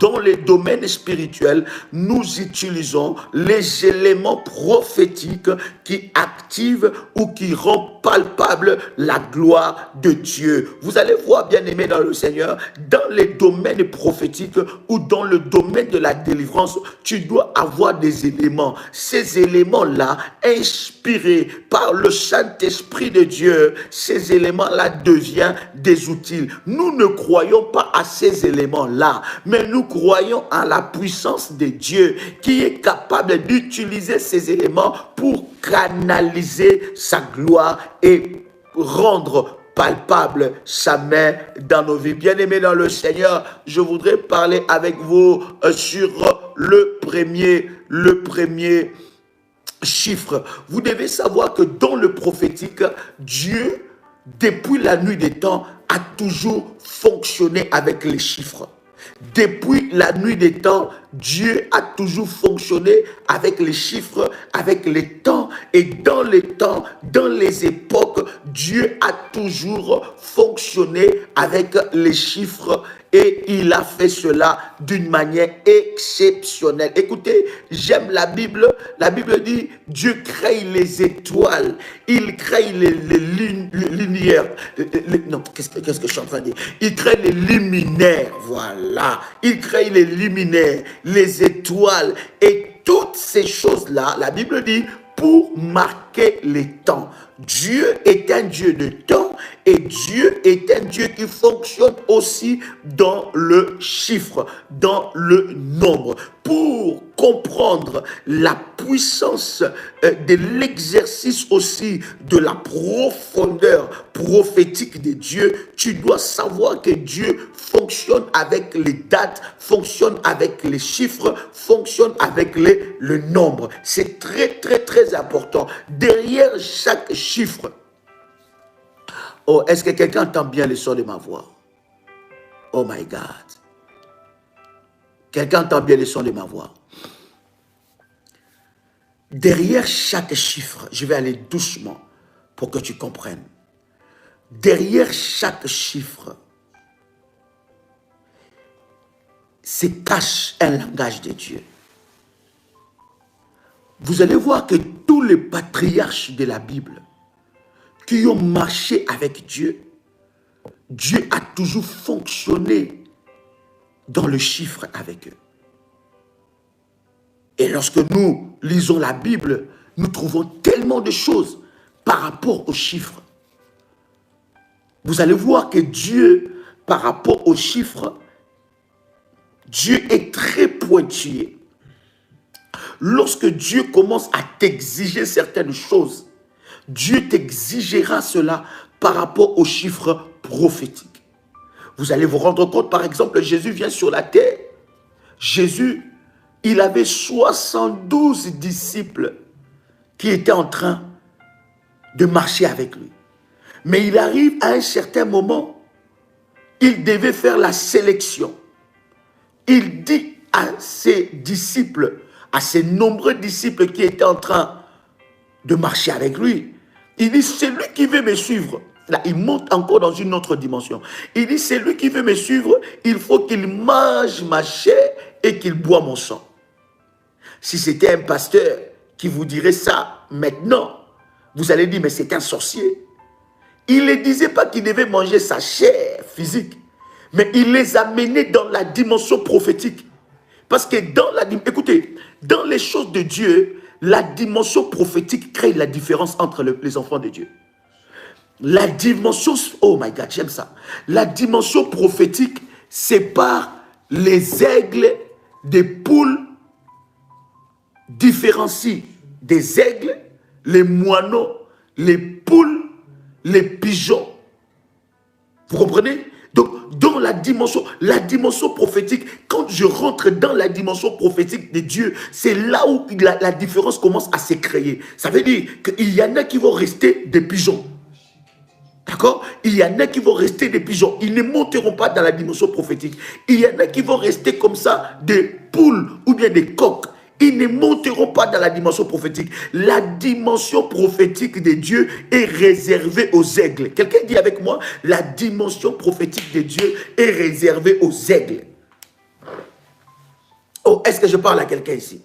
dans les domaines spirituels, nous utilisons les éléments prophétiques qui active ou qui rend palpable la gloire de Dieu. Vous allez voir, bien-aimés dans le Seigneur, dans les domaines prophétiques ou dans le domaine de la délivrance, tu dois avoir des éléments. Ces éléments-là, inspirés par le Saint-Esprit de Dieu, ces éléments-là deviennent des outils. Nous ne croyons pas à ces éléments-là, mais nous croyons à la puissance de Dieu qui est capable d'utiliser ces éléments pour canaliser sa gloire et rendre palpable sa main dans nos vies. Bien-aimés dans le Seigneur, je voudrais parler avec vous sur le premier chiffre. Vous devez savoir que dans le prophétique, Dieu, depuis la nuit des temps, a toujours fonctionné avec les chiffres. Depuis la nuit des temps, Dieu a toujours fonctionné avec les chiffres, avec les temps. Et dans les temps, dans les époques, Dieu a toujours fonctionné avec les chiffres. Et il a fait cela d'une manière exceptionnelle. Écoutez, j'aime la Bible. La Bible dit, Dieu crée les étoiles. Il crée les lumières. Non, qu'est-ce que je suis en train de dire? Il crée les luminaires. Voilà. Il crée les luminaires, les étoiles. Et toutes ces choses-là, la Bible dit, pour marquer les temps. Dieu est un Dieu de temps et Dieu est un Dieu qui fonctionne aussi dans le chiffre, dans le nombre. Pour comprendre la puissance de l'exercice aussi de la profondeur prophétique de Dieu, tu dois savoir que Dieu fonctionne avec les dates, fonctionne avec les chiffres, fonctionne avec le nombre. C'est très, très, très important. Derrière chaque chiffre, oh, est-ce que quelqu'un entend bien le son de ma voix? Oh my God. Quelqu'un entend bien le son de ma voix? Derrière chaque chiffre, je vais aller doucement pour que tu comprennes. Derrière chaque chiffre, se cache un langage de Dieu. Vous allez voir que tous les patriarches de la Bible qui ont marché avec Dieu, Dieu a toujours fonctionné dans le chiffre avec eux. Et lorsque nous lisons la Bible, nous trouvons tellement de choses par rapport aux chiffres. Vous allez voir que Dieu, par rapport aux chiffres, Dieu est très pointillé. Lorsque Dieu commence à t'exiger certaines choses, Dieu t'exigera cela par rapport aux chiffres prophétiques. Vous allez vous rendre compte, par exemple, Jésus vient sur la terre. Jésus, il avait 72 disciples qui étaient en train de marcher avec lui. Mais il arrive à un certain moment, il devait faire la sélection. Il dit à ses disciples, à ses nombreux disciples qui étaient en train de marcher avec lui, il dit, celui qui veut me suivre, là il monte encore dans une autre dimension, il dit, celui qui veut me suivre, il faut qu'il mange ma chair et qu'il boit mon sang. Si c'était un pasteur qui vous dirait ça maintenant, vous allez dire, mais c'est un sorcier. Il ne disait pas qu'il devait manger sa chair physique, mais il les a menés dans la dimension prophétique. Parce que écoutez, dans les choses de Dieu, la dimension prophétique crée la différence entre les enfants de Dieu. La dimension, oh my God, j'aime ça. La dimension prophétique sépare les aigles des poules, différencie des aigles, les moineaux, les poules, les pigeons. Vous comprenez? Donc, dans la dimension prophétique, quand je rentre dans la dimension prophétique de Dieu, c'est là où la différence commence à se créer. Ça veut dire qu'il y en a qui vont rester des pigeons. D'accord? Il y en a qui vont rester des pigeons. Ils ne monteront pas dans la dimension prophétique. Il y en a qui vont rester comme ça, des poules ou bien des coqs. Ils ne monteront pas dans la dimension prophétique. La dimension prophétique de Dieu est réservée aux aigles. Quelqu'un dit avec moi, la dimension prophétique de Dieu est réservée aux aigles. Oh, est-ce que je parle à quelqu'un ici?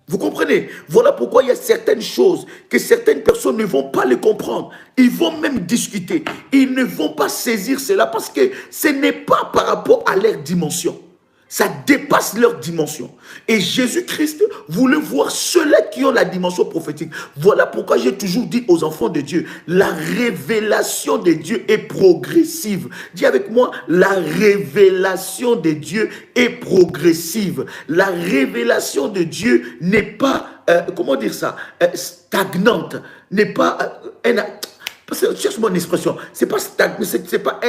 Vous comprenez? Voilà pourquoi il y a certaines choses que certaines personnes ne vont pas les comprendre. Ils vont même discuter. Ils ne vont pas saisir cela parce que ce n'est pas par rapport à leur dimension. Ça dépasse leur dimension. Et Jésus-Christ voulait voir ceux-là qui ont la dimension prophétique. Voilà pourquoi j'ai toujours dit aux enfants de Dieu, la révélation de Dieu est progressive. Dis avec moi, la révélation de Dieu est progressive. La révélation de Dieu n'est pas, comment dire ça, stagnante, n'est pas, cherche mon expression, c'est pas stagnant, c'est pas...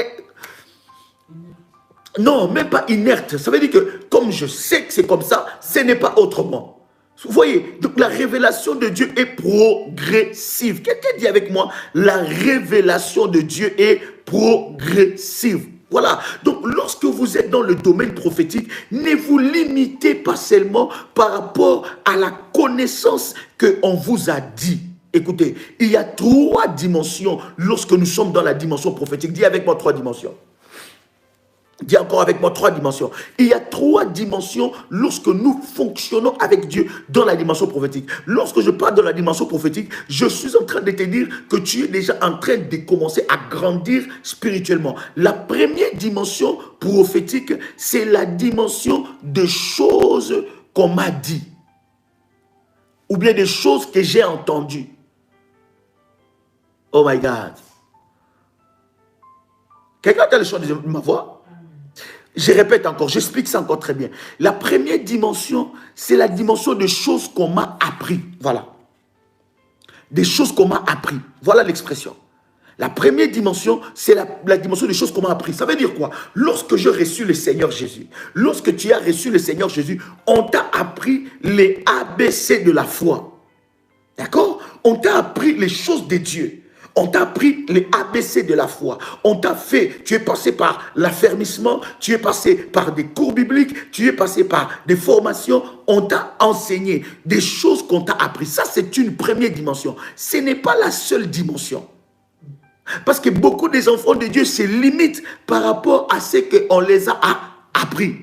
Non, même pas inerte. Ça veut dire que comme je sais que c'est comme ça, ce n'est pas autrement. Vous voyez, donc la révélation de Dieu est progressive. Quelqu'un dit avec moi, la révélation de Dieu est progressive. Voilà. Donc lorsque vous êtes dans le domaine prophétique, ne vous limitez pas seulement par rapport à la connaissance qu'on vous a dit. Écoutez, il y a 3 dimensions lorsque nous sommes dans la dimension prophétique. Dis avec moi 3 dimensions. Dis encore avec moi 3 dimensions. Il y a 3 dimensions lorsque nous fonctionnons avec Dieu dans la dimension prophétique. Lorsque je parle de la dimension prophétique, je suis en train de te dire que tu es déjà en train de commencer à grandir spirituellement. La première dimension prophétique, c'est la dimension de choses qu'on m'a dit. Ou bien des choses que j'ai entendues. Oh my God. Quelqu'un a le chant de ma voix? Je répète encore, j'explique ça encore très bien. La première dimension, c'est la dimension des choses qu'on m'a appris. Voilà. Des choses qu'on m'a appris. Voilà l'expression. La première dimension, c'est la dimension des choses qu'on m'a appris. Ça veut dire quoi? Lorsque j'ai reçu le Seigneur Jésus, lorsque tu as reçu le Seigneur Jésus, on t'a appris les ABC de la foi. D'accord? On t'a appris les choses de Dieu. On t'a appris les ABC de la foi. On t'a fait, tu es passé par l'affermissement, tu es passé par des cours bibliques, tu es passé par des formations. On t'a enseigné des choses qu'on t'a appris. Ça, c'est une première dimension. Ce n'est pas la seule dimension. Parce que beaucoup des enfants de Dieu se limitent par rapport à ce qu'on les a appris.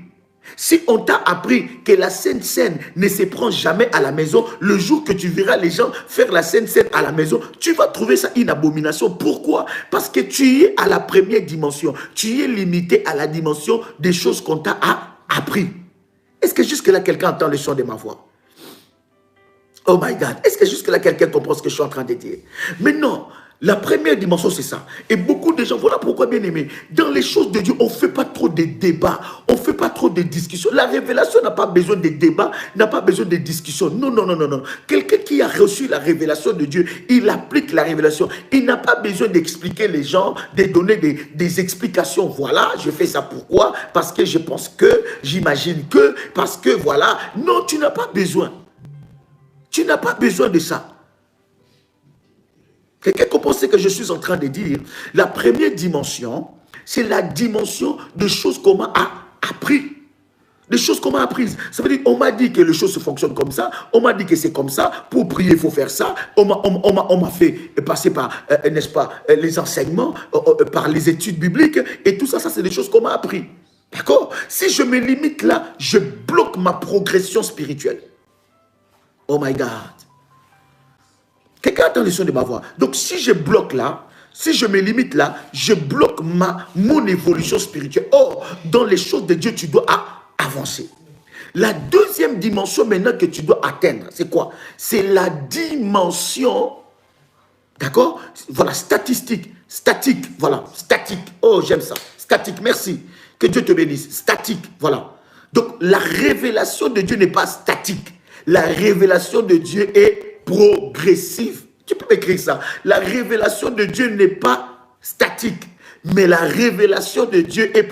Si on t'a appris que la Sainte Seine ne se prend jamais à la maison, le jour que tu verras les gens faire la Sainte Seine à la maison, tu vas trouver ça une abomination. Pourquoi? Parce que tu es à la première dimension. Tu es limité à la dimension des choses qu'on t'a appris. Est-ce que jusque-là, quelqu'un entend le son de ma voix? Oh my God. Est-ce que jusque-là, quelqu'un comprend ce que je suis en train de dire? Mais non. La première dimension, c'est ça. Et beaucoup de gens, voilà pourquoi, bien aimé, dans les choses de Dieu, on ne fait pas trop de débats, on ne fait pas trop de discussions. La révélation n'a pas besoin de débats, n'a pas besoin de discussions. Non, non, non, non, non. Quelqu'un qui a reçu la révélation de Dieu, il applique la révélation. Il n'a pas besoin d'expliquer les gens, de donner des explications. Voilà, je fais ça pourquoi? Parce que je pense que, j'imagine que, parce que voilà. Non, tu n'as pas besoin. Tu n'as pas besoin de ça. Quelqu'un comprend ce que je suis en train de dire? La première dimension, c'est la dimension de choses qu'on m'a appris. Des choses qu'on m'a apprises. Ça veut dire on m'a dit que les choses se fonctionnent comme ça. On m'a dit que c'est comme ça. Pour prier, il faut faire ça. On m'a fait passer par, n'est-ce pas, les enseignements, par les études bibliques. Et tout ça, ça c'est des choses qu'on m'a appris. D'accord? Si je me limite là, je bloque ma progression spirituelle. Oh my God. Quelqu'un attend le son de ma voix. Donc, si je bloque là, si je me limite là, je bloque mon évolution spirituelle. Or, dans les choses de Dieu, tu dois avancer. La deuxième dimension maintenant que tu dois atteindre, c'est quoi? C'est la dimension, d'accord? Voilà, statique, voilà, statique. Oh, j'aime ça. Statique, merci. Que Dieu te bénisse. Statique, voilà. Donc, la révélation de Dieu n'est pas statique. La révélation de Dieu est progressive. Tu peux m'écrire ça. La révélation de Dieu n'est pas statique, mais la révélation de Dieu est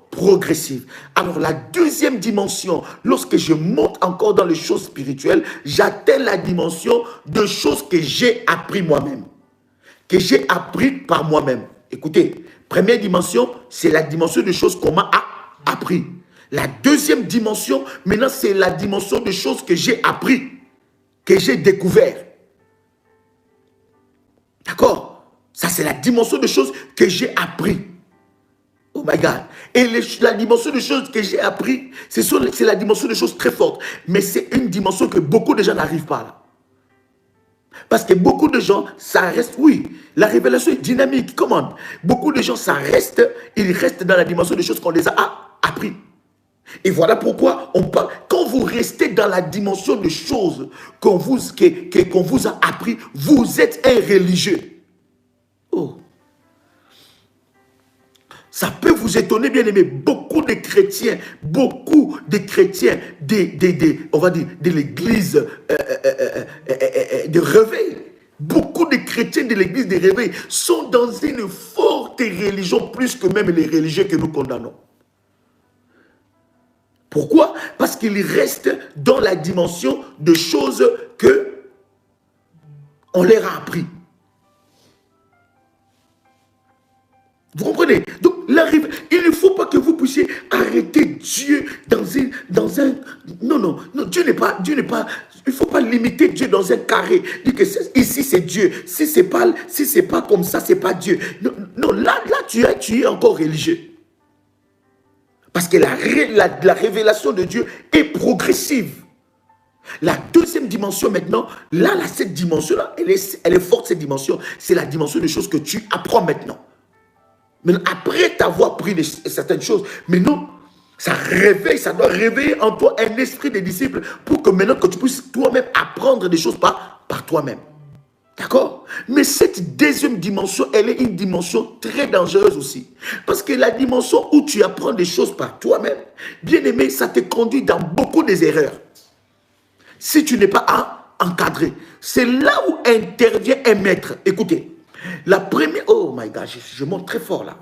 progressive. Alors la deuxième dimension, lorsque je monte encore dans les choses spirituelles, j'atteins la dimension de choses que j'ai appris moi-même, que j'ai appris par moi-même. Écoutez, première dimension, c'est la dimension de choses qu'on m'a appris. La deuxième dimension, maintenant, c'est la dimension de choses que j'ai appris, que j'ai découvert. D'accord? Ça, c'est la dimension de choses que j'ai appris. Oh my God. Et la dimension de choses que j'ai appris, c'est la dimension de choses très fortes. Mais c'est une dimension que beaucoup de gens n'arrivent pas là. Parce que beaucoup de gens, ça reste, oui, la révélation est dynamique. Comment? Beaucoup de gens, ils restent dans la dimension des choses qu'on les a appris. Et voilà pourquoi on parle. Quand vous restez dans la dimension des choses qu'on vous a appris, vous êtes un religieux. Oh. Ça peut vous étonner, bien aimé. Beaucoup de chrétiens, on va dire, de l'église de réveil, beaucoup de chrétiens de l'église de réveil sont dans une forte religion, plus que même les religieux que nous condamnons. Pourquoi? Parce qu'ils restent dans la dimension de choses que on leur a appris. Vous comprenez? Donc, il ne faut pas que vous puissiez arrêter Dieu dans un... Non, Dieu n'est pas... Il ne faut pas limiter Dieu dans un carré. Dire que ici, c'est Dieu. Si c'est pas comme ça, c'est pas Dieu. Non, là tu es encore religieux. Parce que la révélation de Dieu est progressive. La deuxième dimension maintenant, cette dimension-là, elle est forte, cette dimension. C'est la dimension des choses que tu apprends maintenant. Mais après t'avoir pris certaines choses, mais non, ça doit réveiller en toi un esprit de disciple pour que maintenant que tu puisses toi-même apprendre des choses par toi-même. D'accord? Mais cette deuxième dimension, elle est une dimension très dangereuse aussi. Parce que la dimension où tu apprends des choses par toi-même, bien aimé, ça te conduit dans beaucoup des erreurs. Si tu n'es pas encadré, c'est là où intervient un maître. Écoutez. La première... Oh my God, je monte très fort là.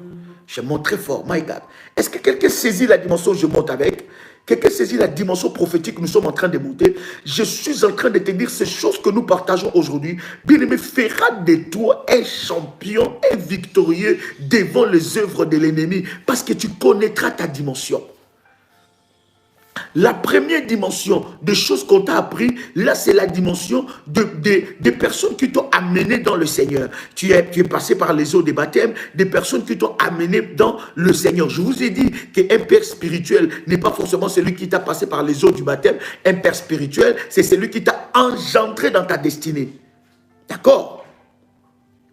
Je monte très fort, my God. Est-ce que quelqu'un saisit la dimension que je monte avec? Quelqu'un saisit la dimension prophétique que nous sommes en train de monter? Je suis en train de te dire ces choses que nous partageons aujourd'hui. Bien-aimé, fera de toi un champion, un victorieux devant les œuvres de l'ennemi. Parce que tu connaîtras ta dimension. La première dimension de choses qu'on t'a appris, là c'est la dimension des personnes qui t'ont amené dans le Seigneur. Tu es passé par les eaux des baptêmes, des personnes qui t'ont amené dans le Seigneur. Je vous ai dit qu'un père spirituel n'est pas forcément celui qui t'a passé par les eaux du baptême. Un père spirituel, c'est celui qui t'a engendré dans ta destinée. D'accord?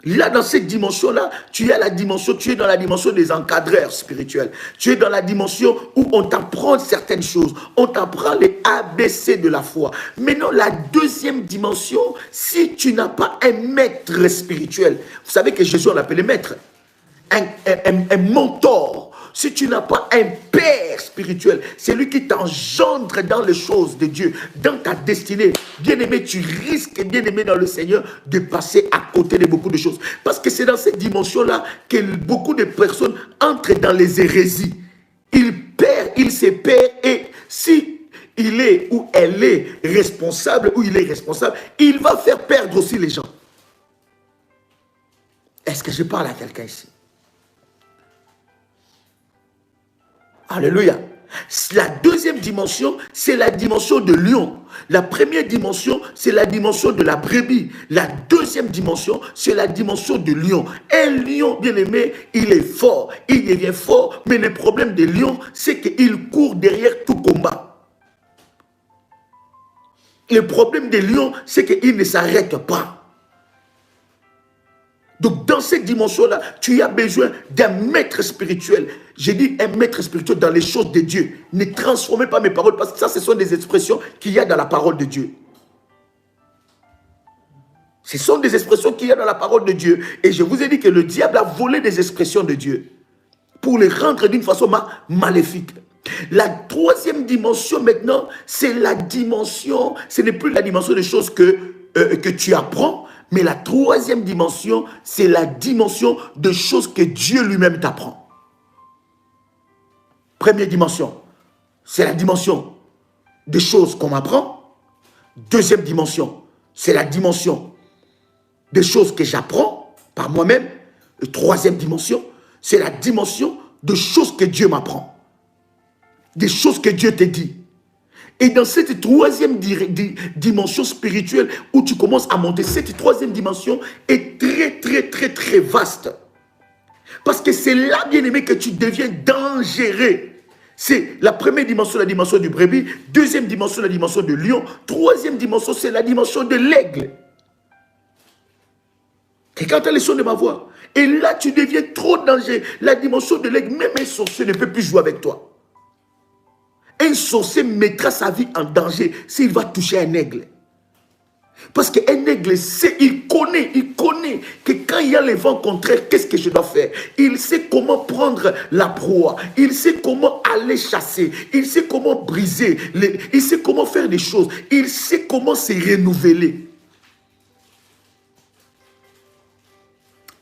Là, dans cette dimension-là, tu es dans la dimension des encadreurs spirituels. Tu es dans la dimension où on t'apprend certaines choses. On t'apprend les ABC de la foi. Maintenant, la deuxième dimension, si tu n'as pas un maître spirituel, vous savez que Jésus, on l'appelait maître, un mentor. Si tu n'as pas un père spirituel, c'est lui qui t'engendre dans les choses de Dieu, dans ta destinée. Bien-aimé, tu risques, bien-aimé dans le Seigneur, de passer à côté de beaucoup de choses. Parce que c'est dans cette dimension-là que beaucoup de personnes entrent dans les hérésies. Il se perd et si il est ou elle est responsable, ou il est responsable, il va faire perdre aussi les gens. Est-ce que je parle à quelqu'un ici? Alléluia. La deuxième dimension, c'est la dimension de lion. La première dimension, c'est la dimension de la brebis. La deuxième dimension, c'est la dimension de lion. Un lion, bien aimé, il est fort. Il devient fort, mais le problème des lions, c'est qu'il court derrière tout combat. Le problème des lions, c'est qu'il ne s'arrête pas. Donc, dans cette dimension-là, tu as besoin d'un maître spirituel. J'ai dit un maître spirituel dans les choses de Dieu. Ne transformez pas mes paroles, parce que ça, ce sont des expressions qu'il y a dans la parole de Dieu. Ce sont des expressions qu'il y a dans la parole de Dieu. Et je vous ai dit que le diable a volé des expressions de Dieu pour les rendre d'une façon maléfique. La troisième dimension maintenant, c'est la dimension, ce n'est plus la dimension des choses que tu apprends, mais la troisième dimension, c'est la dimension de choses que Dieu lui-même t'apprend. Première dimension, c'est la dimension des choses qu'on m'apprend. Deuxième dimension, c'est la dimension des choses que j'apprends par moi-même. Et troisième dimension, c'est la dimension de choses que Dieu m'apprend. Des choses que Dieu te dit. Et dans cette troisième dimension spirituelle où tu commences à monter, cette troisième dimension est très, très, très, très vaste. Parce que c'est là, bien-aimé, que tu deviens dangereux. C'est la première dimension, la dimension du brebis. Deuxième dimension, la dimension de lion. Troisième dimension, c'est la dimension de l'aigle. Quelqu'un entend les sons de ma voix. Et là, tu deviens trop dangereux. La dimension de l'aigle, même un sorcier ne peut plus jouer avec toi. Un sorcier mettra sa vie en danger s'il va toucher un aigle. Parce qu'un aigle sait, il connaît que quand il y a le vent contraire, qu'est-ce que je dois faire? Il sait comment prendre la proie, il sait comment aller chasser, il sait comment briser, il sait comment faire des choses, il sait comment se renouveler.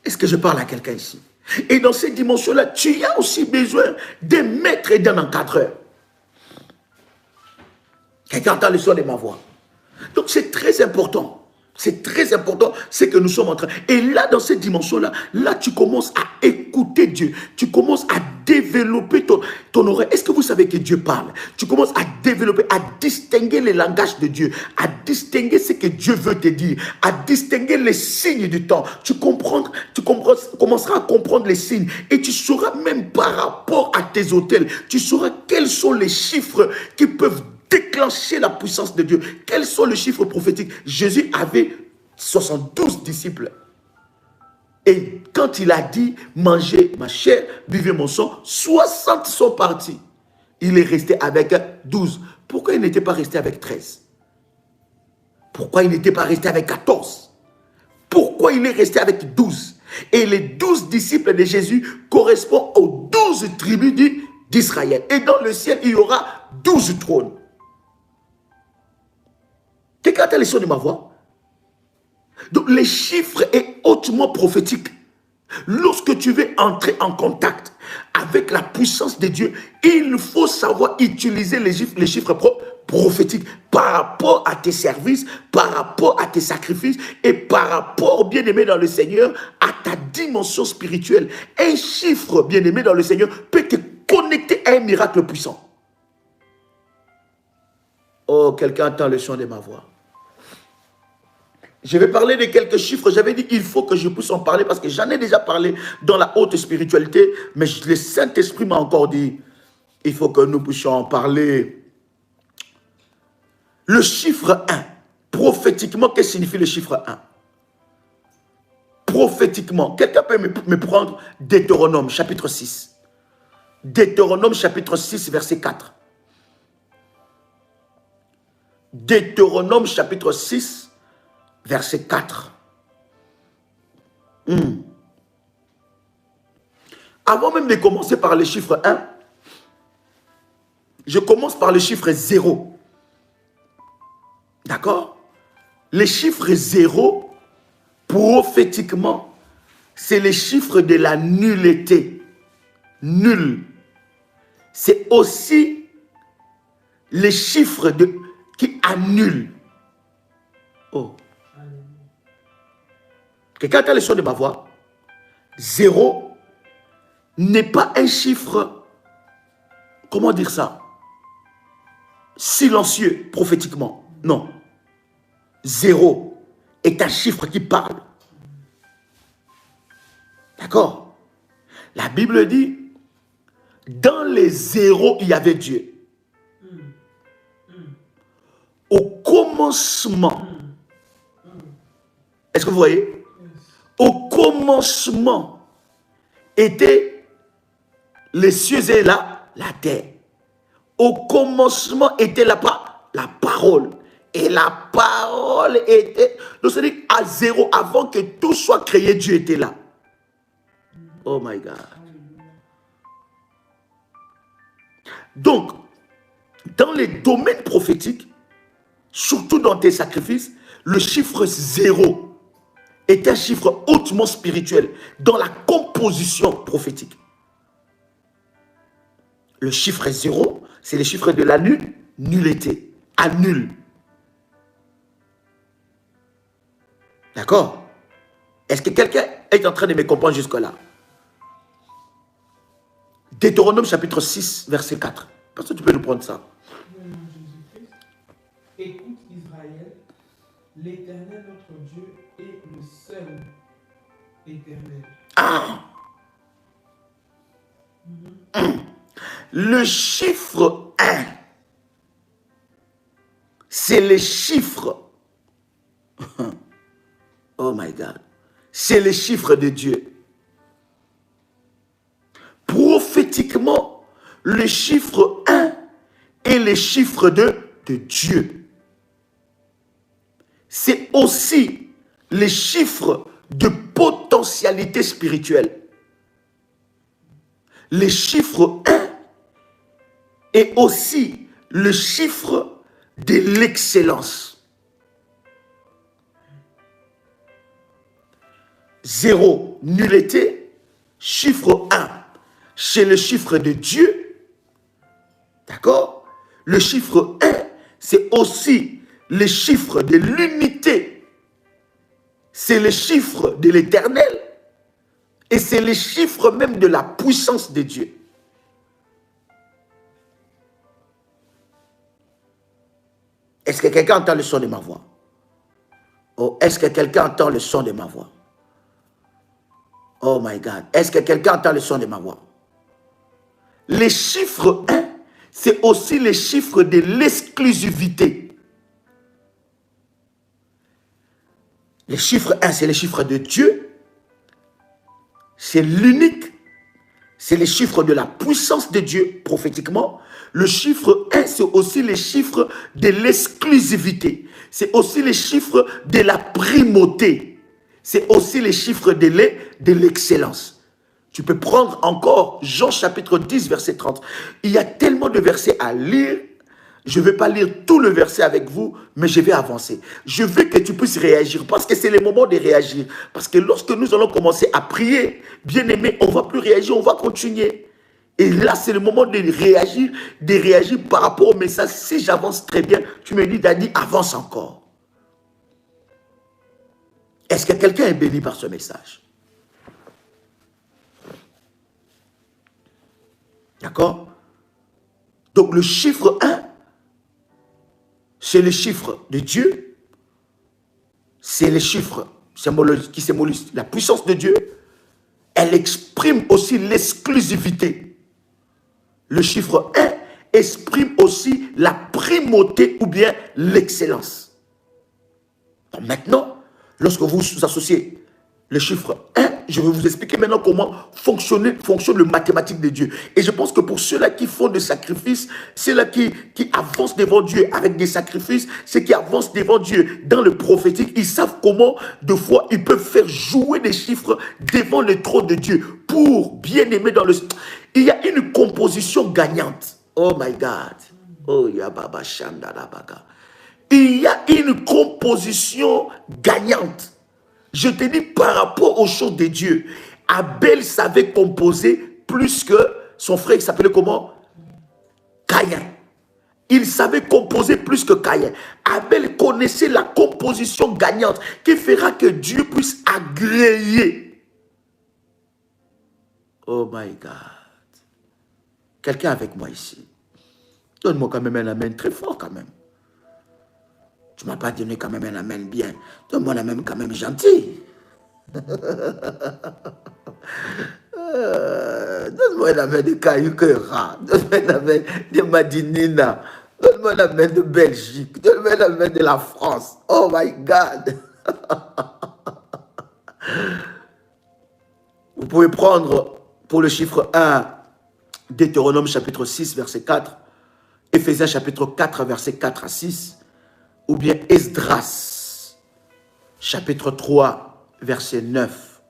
Est-ce que je parle à quelqu'un ici? Et dans cette dimension-là, tu as aussi besoin d'un maître et d'un encadreur. Quelqu'un entend le son de ma voix. Donc c'est très important. C'est très important ce que nous sommes en train. Et là, dans cette dimension-là, là, tu commences à écouter Dieu. Tu commences à développer ton oreille. Est-ce que vous savez que Dieu parle? Tu commences à développer, à distinguer les langages de Dieu, à distinguer ce que Dieu veut te dire, à distinguer les signes du temps. Tu commenceras à comprendre les signes. Et tu sauras même par rapport à tes autels, tu sauras quels sont les chiffres qui peuvent déclencher la puissance de Dieu. Quels sont les chiffres prophétiques? Jésus avait 72 disciples. Et quand il a dit, mangez ma chair, buvez mon sang, 60 sont partis. Il est resté avec 12. Pourquoi il n'était pas resté avec 13? Pourquoi il n'était pas resté avec 14? Pourquoi il est resté avec 12? Et les 12 disciples de Jésus correspondent aux 12 tribus d'Israël. Et dans le ciel, il y aura 12 trônes. Quelqu'un a les sons de ma voix? Donc, les chiffres est hautement prophétique. Lorsque tu veux entrer en contact avec la puissance de Dieu, il faut savoir utiliser les chiffres prophétiques par rapport à tes services, par rapport à tes sacrifices et par rapport, bien-aimé dans le Seigneur, à ta dimension spirituelle. Un chiffre, bien-aimé dans le Seigneur, peut te connecter à un miracle puissant. Oh, quelqu'un entend le son de ma voix. Je vais parler de quelques chiffres. J'avais dit qu'il faut que je puisse en parler parce que j'en ai déjà parlé dans la haute spiritualité. Mais le Saint-Esprit m'a encore dit, il faut que nous puissions en parler. Le chiffre 1. Prophétiquement, qu'est-ce que signifie le chiffre 1? Prophétiquement, quelqu'un peut me prendre Deutéronome chapitre 6. Deutéronome chapitre 6 verset 4. Deutéronome chapitre 6 verset 4. Avant même de commencer par le chiffre 1, je commence par le chiffre 0. D'accord? Le chiffre 0, prophétiquement, c'est le chiffre de la nullité. Nul. C'est aussi le chiffre qui annule. Oh. Quelqu'un a le son de ma voix? 0 n'est pas un chiffre, comment dire ça? Silencieux, prophétiquement. Non. 0 est un chiffre qui parle. D'accord? La Bible dit, dans les zéros, il y avait Dieu. Au commencement, est-ce que vous voyez? Au commencement étaient les cieux et la terre. Au commencement était la parole. Et la parole était, donc c'est-à-dire à 0, avant que tout soit créé, Dieu était là. Oh my God. Donc, dans les domaines prophétiques, surtout dans tes sacrifices, le chiffre 0 est un chiffre hautement spirituel dans la composition prophétique. Le chiffre 0, c'est le chiffre de la nullité. Annule. D'accord? Est-ce que quelqu'un est en train de me comprendre jusque-là? Deutéronome chapitre 6, verset 4. Parce que tu peux nous prendre ça. Écoute Israël, l'Éternel notre Dieu est le seul éternel. Ah! Le chiffre 1, c'est les chiffres. Oh my God. C'est les chiffres de Dieu. Prophétiquement, le chiffre 1 est les chiffres de Dieu. C'est aussi les chiffres de potentialité spirituelle. Le chiffre 1 est aussi le chiffre de l'excellence. 0, nullité. Chiffre 1, c'est le chiffre de Dieu. D'accord? Le chiffre 1, c'est aussi le chiffre de l'unité. C'est le chiffre de l'éternel. Et c'est le chiffre même de la puissance de Dieu. Est-ce que quelqu'un entend le son de ma voix? Oh, est-ce que quelqu'un entend le son de ma voix? Oh my God. Est-ce que quelqu'un entend le son de ma voix? Les chiffres 1, c'est aussi les chiffres de l'exclusivité. Les chiffres 1, c'est les chiffres de Dieu. C'est l'unique. C'est les chiffres de la puissance de Dieu prophétiquement. Le chiffre 1, c'est aussi les chiffres de l'exclusivité. C'est aussi les chiffres de la primauté. C'est aussi les chiffres de l'excellence. Tu peux prendre encore Jean chapitre 10, verset 30. Il y a tellement de versets à lire. Je ne vais pas lire tout le verset avec vous, mais je vais avancer. Je veux que tu puisses réagir, parce que c'est le moment de réagir. Parce que lorsque nous allons commencer à prier, bien aimé, on ne va plus réagir, on va continuer. Et là, c'est le moment de réagir par rapport au message. Si j'avance très bien, tu me dis, Dadi, avance encore. Est-ce que quelqu'un est béni par ce message? D'accord? Donc le chiffre 1, c'est le chiffre de Dieu. C'est le chiffre qui symbolise la puissance de Dieu. Elle exprime aussi l'exclusivité. Le chiffre 1 exprime aussi la primauté ou bien l'excellence. Maintenant, lorsque vous associez le chiffre 1, je vais vous expliquer maintenant comment fonctionne le mathématique de Dieu. Et je pense que pour ceux-là qui font des sacrifices, ceux-là qui avancent devant Dieu avec des sacrifices, ceux qui avancent devant Dieu dans le prophétique, ils savent comment, de fois, ils peuvent faire jouer des chiffres devant le trône de Dieu pour bien aimer dans le... Il y a une composition gagnante. Oh my God. Oh, Yababa Shandalabaga. Il y a une composition gagnante. Je te dis par rapport aux choses de Dieu, Abel savait composer plus que son frère qui s'appelait comment? Caïn. Il savait composer plus que Caïn. Abel connaissait la composition gagnante qui fera que Dieu puisse agréer. Oh my God. Quelqu'un avec moi ici. Donne-moi quand même un amen très fort quand même. Tu ne m'as pas donné quand même un amen bien. Donne-moi un amen quand même gentil. Donne-moi un amen de Kayukera. Donne-moi un amen de Madinina. Donne-moi un amen de Belgique. Donne-moi un amen de la France. Oh my God. Vous pouvez prendre pour le chiffre 1, Deutéronome chapitre 6, verset 4, Éphésiens chapitre 4, verset 4 à 6, ou bien Esdras, chapitre 3, verset 9.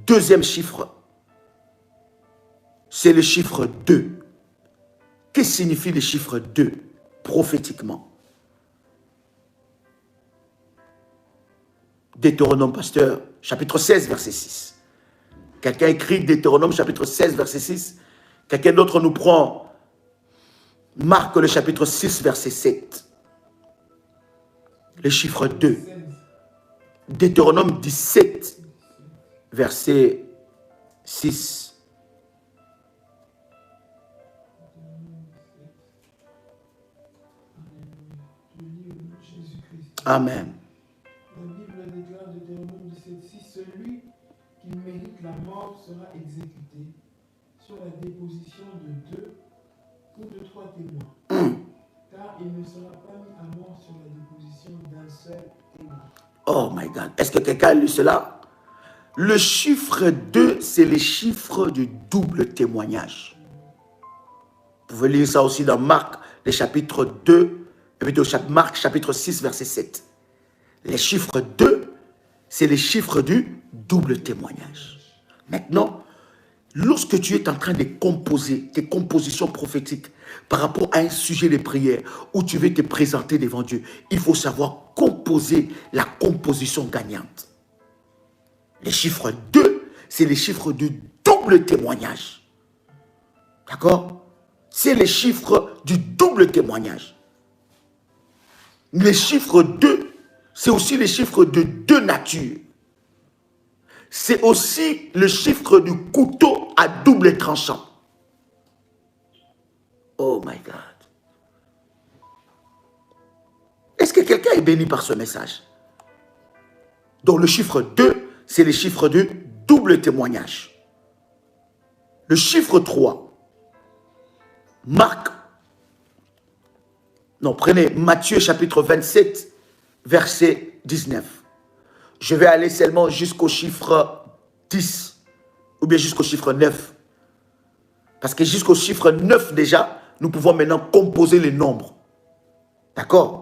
Deuxième chiffre, c'est le chiffre 2. Que signifie le chiffre 2 prophétiquement? Deutéronome, pasteur, chapitre 16, verset 6. Quelqu'un écrit Deutéronome, chapitre 16, verset 6. Quelqu'un d'autre nous prend Marc, le chapitre 6, verset 7. Le chiffre 2. Deutéronome 17, verset 6. Amen. La Bible déclare Deutéronome 17, si celui qui mérite la mort sera exécuté, sur la déposition de 2 ou de 3 témoins. Car il ne sera pas mis à mort sur la déposition d'un seul témoin. Oh my God. Est-ce que quelqu'un a lu cela? Le chiffre 2, c'est le chiffre du double témoignage. Vous pouvez lire ça aussi dans Marc, le chapitre 2, et puis Marc, chapitre 6, verset 7. Les chiffres 2, c'est les chiffres du double témoignage. Maintenant, lorsque tu es en train de composer tes compositions prophétiques par rapport à un sujet de prière où tu veux te présenter devant Dieu, il faut savoir composer la composition gagnante. Les chiffres 2, c'est les chiffres du double témoignage. D'accord? C'est les chiffres du double témoignage. Les chiffres 2, c'est aussi les chiffres de deux natures. C'est aussi le chiffre du couteau à double tranchant. Oh my God. Est-ce que quelqu'un est béni par ce message? Donc le chiffre 2, c'est le chiffre du double témoignage. Le chiffre 3, prenez Matthieu chapitre 27, verset 19. Je vais aller seulement jusqu'au chiffre 10, ou bien jusqu'au chiffre 9. Parce que jusqu'au chiffre 9 déjà, nous pouvons maintenant composer les nombres. D'accord?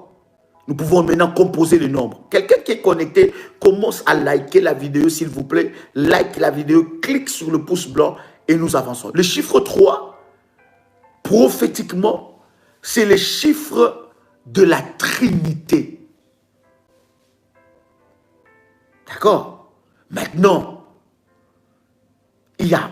Nous pouvons maintenant composer les nombres. Quelqu'un qui est connecté, commence à liker la vidéo, s'il vous plaît. Like la vidéo, clique sur le pouce blanc et nous avançons. Le chiffre 3, prophétiquement, c'est le chiffre de la Trinité. D'accord? Maintenant, il y a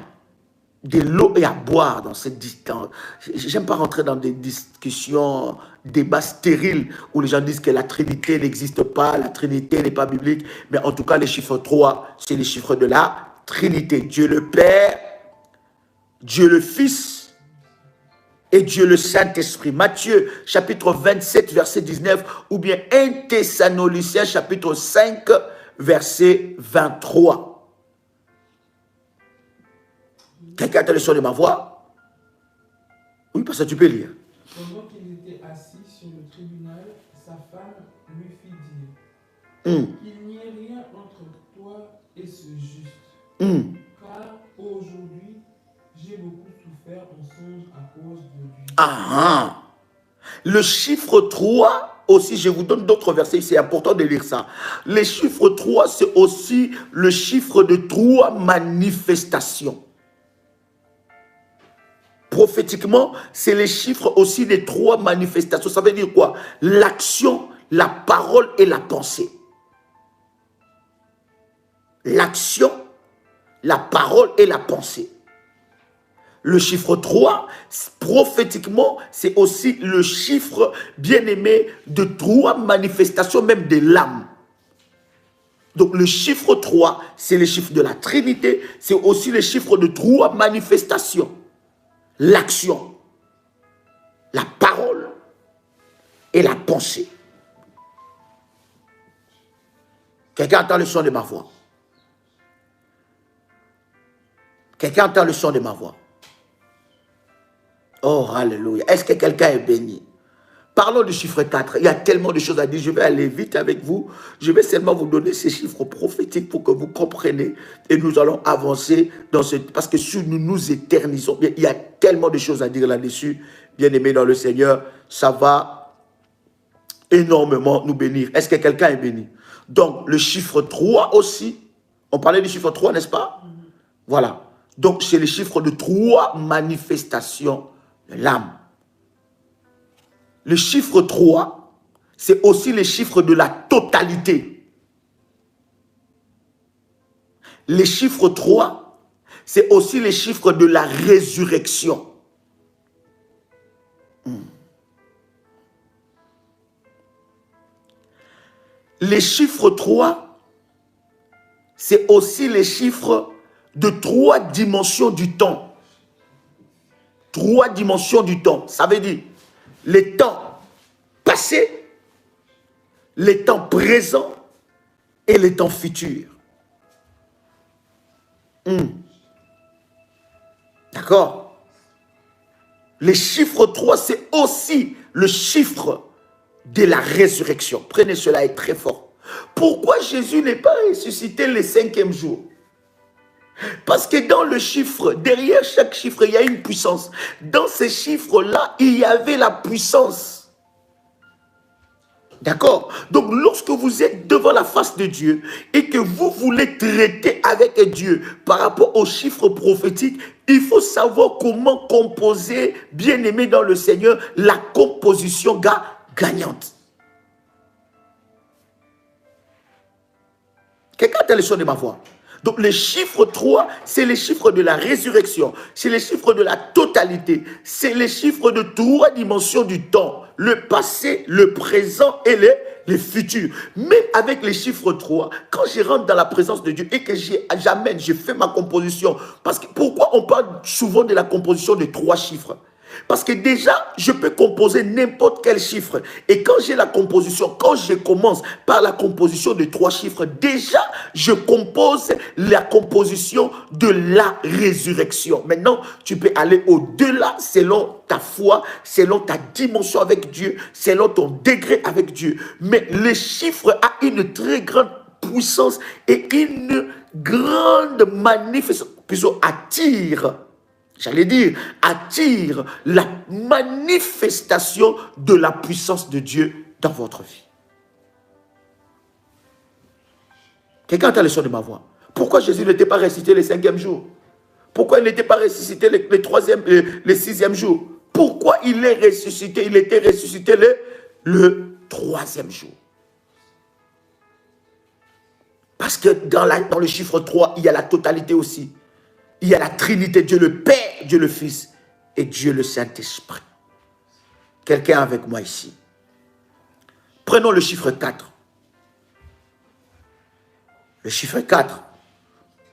de l'eau et à boire dans cette distance. J'aime pas rentrer dans des discussions, débats stériles où les gens disent que la Trinité n'existe pas, la Trinité n'est pas biblique. Mais en tout cas, le chiffre 3, c'est le chiffre de la Trinité. Dieu le Père, Dieu le Fils et Dieu le Saint-Esprit. Matthieu chapitre 27, verset 19, ou bien 1 Thessaloniciens chapitre 5, verset 23. Quelqu'un a le son de ma voix? Oui, parce que tu peux lire. Pendant qu'il était assis sur le tribunal, sa femme lui fit dire qu'il n'y ait rien entre toi et ce juste. Car aujourd'hui, j'ai beaucoup souffert en songe à cause de lui. Le chiffre 3, aussi, je vous donne d'autres versets, c'est important de lire ça. Le chiffre 3, c'est aussi le chiffre de 3 manifestations. Prophétiquement, c'est les chiffres aussi des 3 manifestations. Ça veut dire quoi? L'action, la parole et la pensée. L'action, la parole et la pensée. Le chiffre 3, prophétiquement, c'est aussi le chiffre, bien aimé, de 3 manifestations, même de l'âme. Donc le chiffre 3, c'est le chiffre de la Trinité, c'est aussi le chiffre de 3 manifestations. L'action, la parole et la pensée. Quelqu'un entend le son de ma voix? Quelqu'un entend le son de ma voix? Oh, alléluia. Est-ce que quelqu'un est béni? Parlons du chiffre 4. Il y a tellement de choses à dire. Je vais aller vite avec vous. Je vais seulement vous donner ces chiffres prophétiques pour que vous compreniez. Et nous allons avancer dans ce... Parce que si nous nous éternisons, il y a tellement de choses à dire là-dessus. Bien-aimés dans le Seigneur, ça va énormément nous bénir. Est-ce que quelqu'un est béni? Donc, le chiffre 3 aussi. On parlait du chiffre 3, n'est-ce pas? Voilà. Donc, c'est le chiffre de 3 manifestations de l'âme. Le chiffre 3, c'est aussi le chiffre de la totalité. Le chiffre 3, c'est aussi le chiffre de la résurrection. Le chiffre 3, c'est aussi le chiffre de 3 dimensions du temps. 3 dimensions du temps. Ça veut dire le temps passé, le temps présent et le temps futur. D'accord? D'accord? Le chiffre 3, c'est aussi le chiffre de la résurrection. Prenez cela, est très fort. Pourquoi Jésus n'est pas ressuscité le 5e jour? Parce que dans le chiffre, derrière chaque chiffre, il y a une puissance. Dans ces chiffres-là, il y avait la puissance. D'accord? Donc, lorsque vous êtes devant la face de Dieu et que vous voulez traiter avec Dieu par rapport aux chiffres prophétiques, il faut savoir comment composer, bien aimé dans le Seigneur, la composition gagnante. Quelqu'un a le son de ma voix? Donc, le chiffre 3, c'est les chiffres de la résurrection. C'est les chiffres de la totalité. C'est les chiffres de 3 dimensions du temps. Le passé, le présent et le futur. Même avec les chiffres 3, quand je rentre dans la présence de Dieu et que j'amène, je fais ma composition. Parce que pourquoi on parle souvent de la composition de 3 chiffres? Parce que déjà, je peux composer n'importe quel chiffre. Et quand j'ai la composition, quand je commence par la composition de 3 chiffres, déjà, je compose la composition de la résurrection. Maintenant, tu peux aller au-delà selon ta foi, selon ta dimension avec Dieu, selon ton degré avec Dieu. Mais le chiffre a une très grande puissance et une grande manifestation, attire. J'allais dire, attire la manifestation de la puissance de Dieu dans votre vie. Quelqu'un entend le son de ma voix? Pourquoi Jésus n'était pas ressuscité le 5e jour? Pourquoi il n'était pas ressuscité le 6e jour? Pourquoi il est ressuscité? Il était ressuscité le 3e jour. Parce que dans le chiffre 3, il y a la totalité aussi. Il y a la Trinité, Dieu le Père, Dieu le Fils et Dieu le Saint-Esprit. Quelqu'un avec moi ici? Prenons le chiffre 4. Le chiffre 4. Vous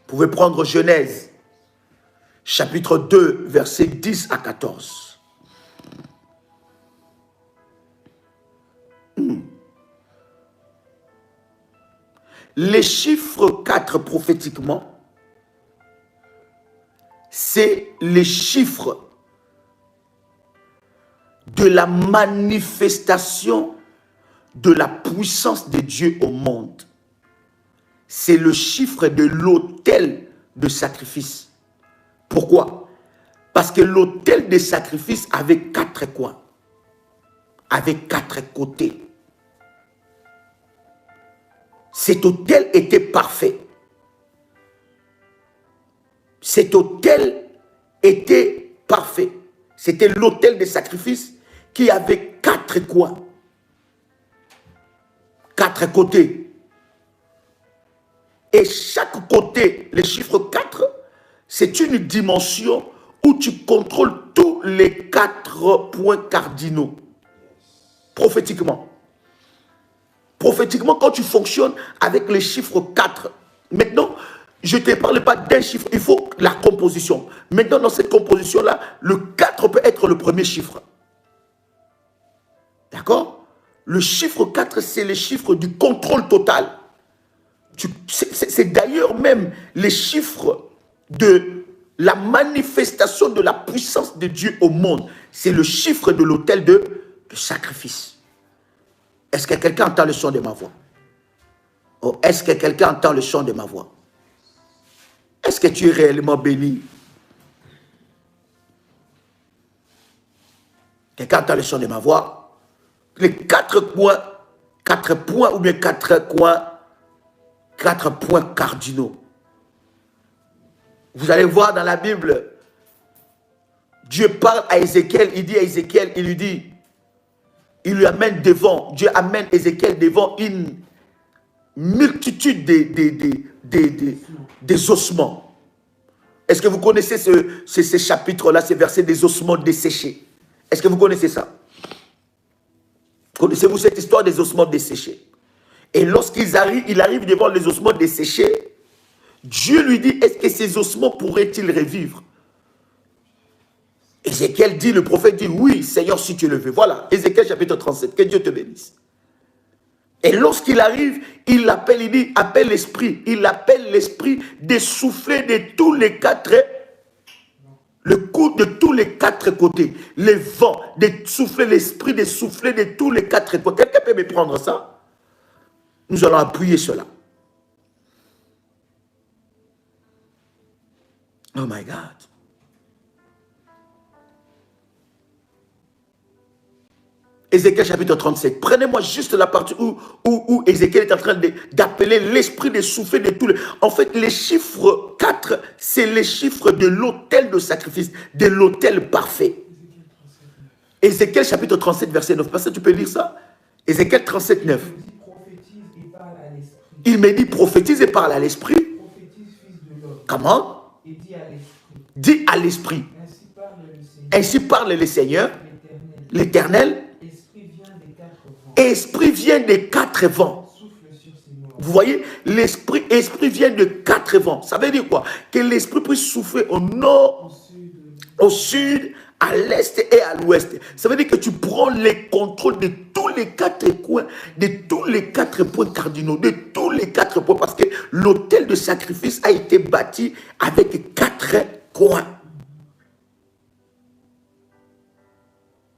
pouvez prendre Genèse, chapitre 2, versets 10 à 14. Les chiffres 4 prophétiquement, c'est les chiffres de la manifestation de la puissance de Dieu au monde. C'est le chiffre de l'autel de sacrifice. Pourquoi? Parce que l'autel de sacrifice avait 4 coins, avait 4 côtés. Cet autel était parfait. Cet autel était parfait. C'était l'autel des sacrifices qui avait 4 coins. 4 côtés. Et chaque côté, le chiffre 4, c'est une dimension où tu contrôles tous les 4 points cardinaux. Prophétiquement. Prophétiquement, quand tu fonctionnes avec les chiffres 4, maintenant, je ne te parle pas d'un chiffre, il faut la composition. Maintenant, dans cette composition-là, le 4 peut être le premier chiffre. D'accord? Le chiffre 4, c'est le chiffre du contrôle total. C'est d'ailleurs même les chiffres de la manifestation de la puissance de Dieu au monde. C'est le chiffre de l'autel de sacrifice. Est-ce que quelqu'un entend le son de ma voix? Oh, est-ce que quelqu'un entend le son de ma voix? Est-ce que tu es réellement béni? Quelqu'un entend le son de ma voix? Les 4 points ou bien 4 coins, 4 points cardinaux. Vous allez voir dans la Bible, Dieu parle à Ézéchiel, il dit à Ézéchiel, il lui dit, il lui amène devant, Dieu amène Ézéchiel devant une multitude des ossements. Est-ce que vous connaissez ce chapitre-là, ces versets des ossements desséchés? Est-ce que vous connaissez ça? Connaissez-vous cette histoire des ossements desséchés? Et lorsqu'il arrive devant les ossements desséchés, Dieu lui dit, est-ce que ces ossements pourraient-ils revivre? Ézéchiel dit, le prophète dit, oui, Seigneur, si tu le veux. Voilà, Ézéchiel chapitre 37, que Dieu te bénisse. Et lorsqu'il arrive, il l'appelle, il dit, appelle l'esprit. Il appelle l'esprit de souffler de tous les 4 le coup de tous les quatre côtés, les vents, de souffler, l'esprit de souffler de tous les quatre côtés. Quelqu'un peut me prendre ça? Nous allons appuyer cela. Oh my God. Ézéchiel chapitre 37. Prenez-moi juste la partie où Ézéchiel est en train d'appeler l'esprit de souffler de tous les... En fait, les chiffres 4, c'est les chiffres de l'autel de sacrifice, de l'autel parfait. Ézéchiel chapitre 37, verset 9. Parce que tu peux lire ça? Ézéchiel 37, 9. Il me dit prophétise et parle à l'esprit. Comment? Dis à l'esprit. Ainsi parle le Seigneur, l'Éternel. Esprit vient des quatre vents. Vous voyez, l'esprit vient de quatre vents. Ça veut dire quoi? Que l'esprit puisse souffler au nord, au sud, à l'est et à l'ouest. Ça veut dire que tu prends le contrôle de tous les quatre coins, de tous les quatre points cardinaux, de tous les quatre points, parce que l'autel de sacrifice a été bâti avec quatre coins.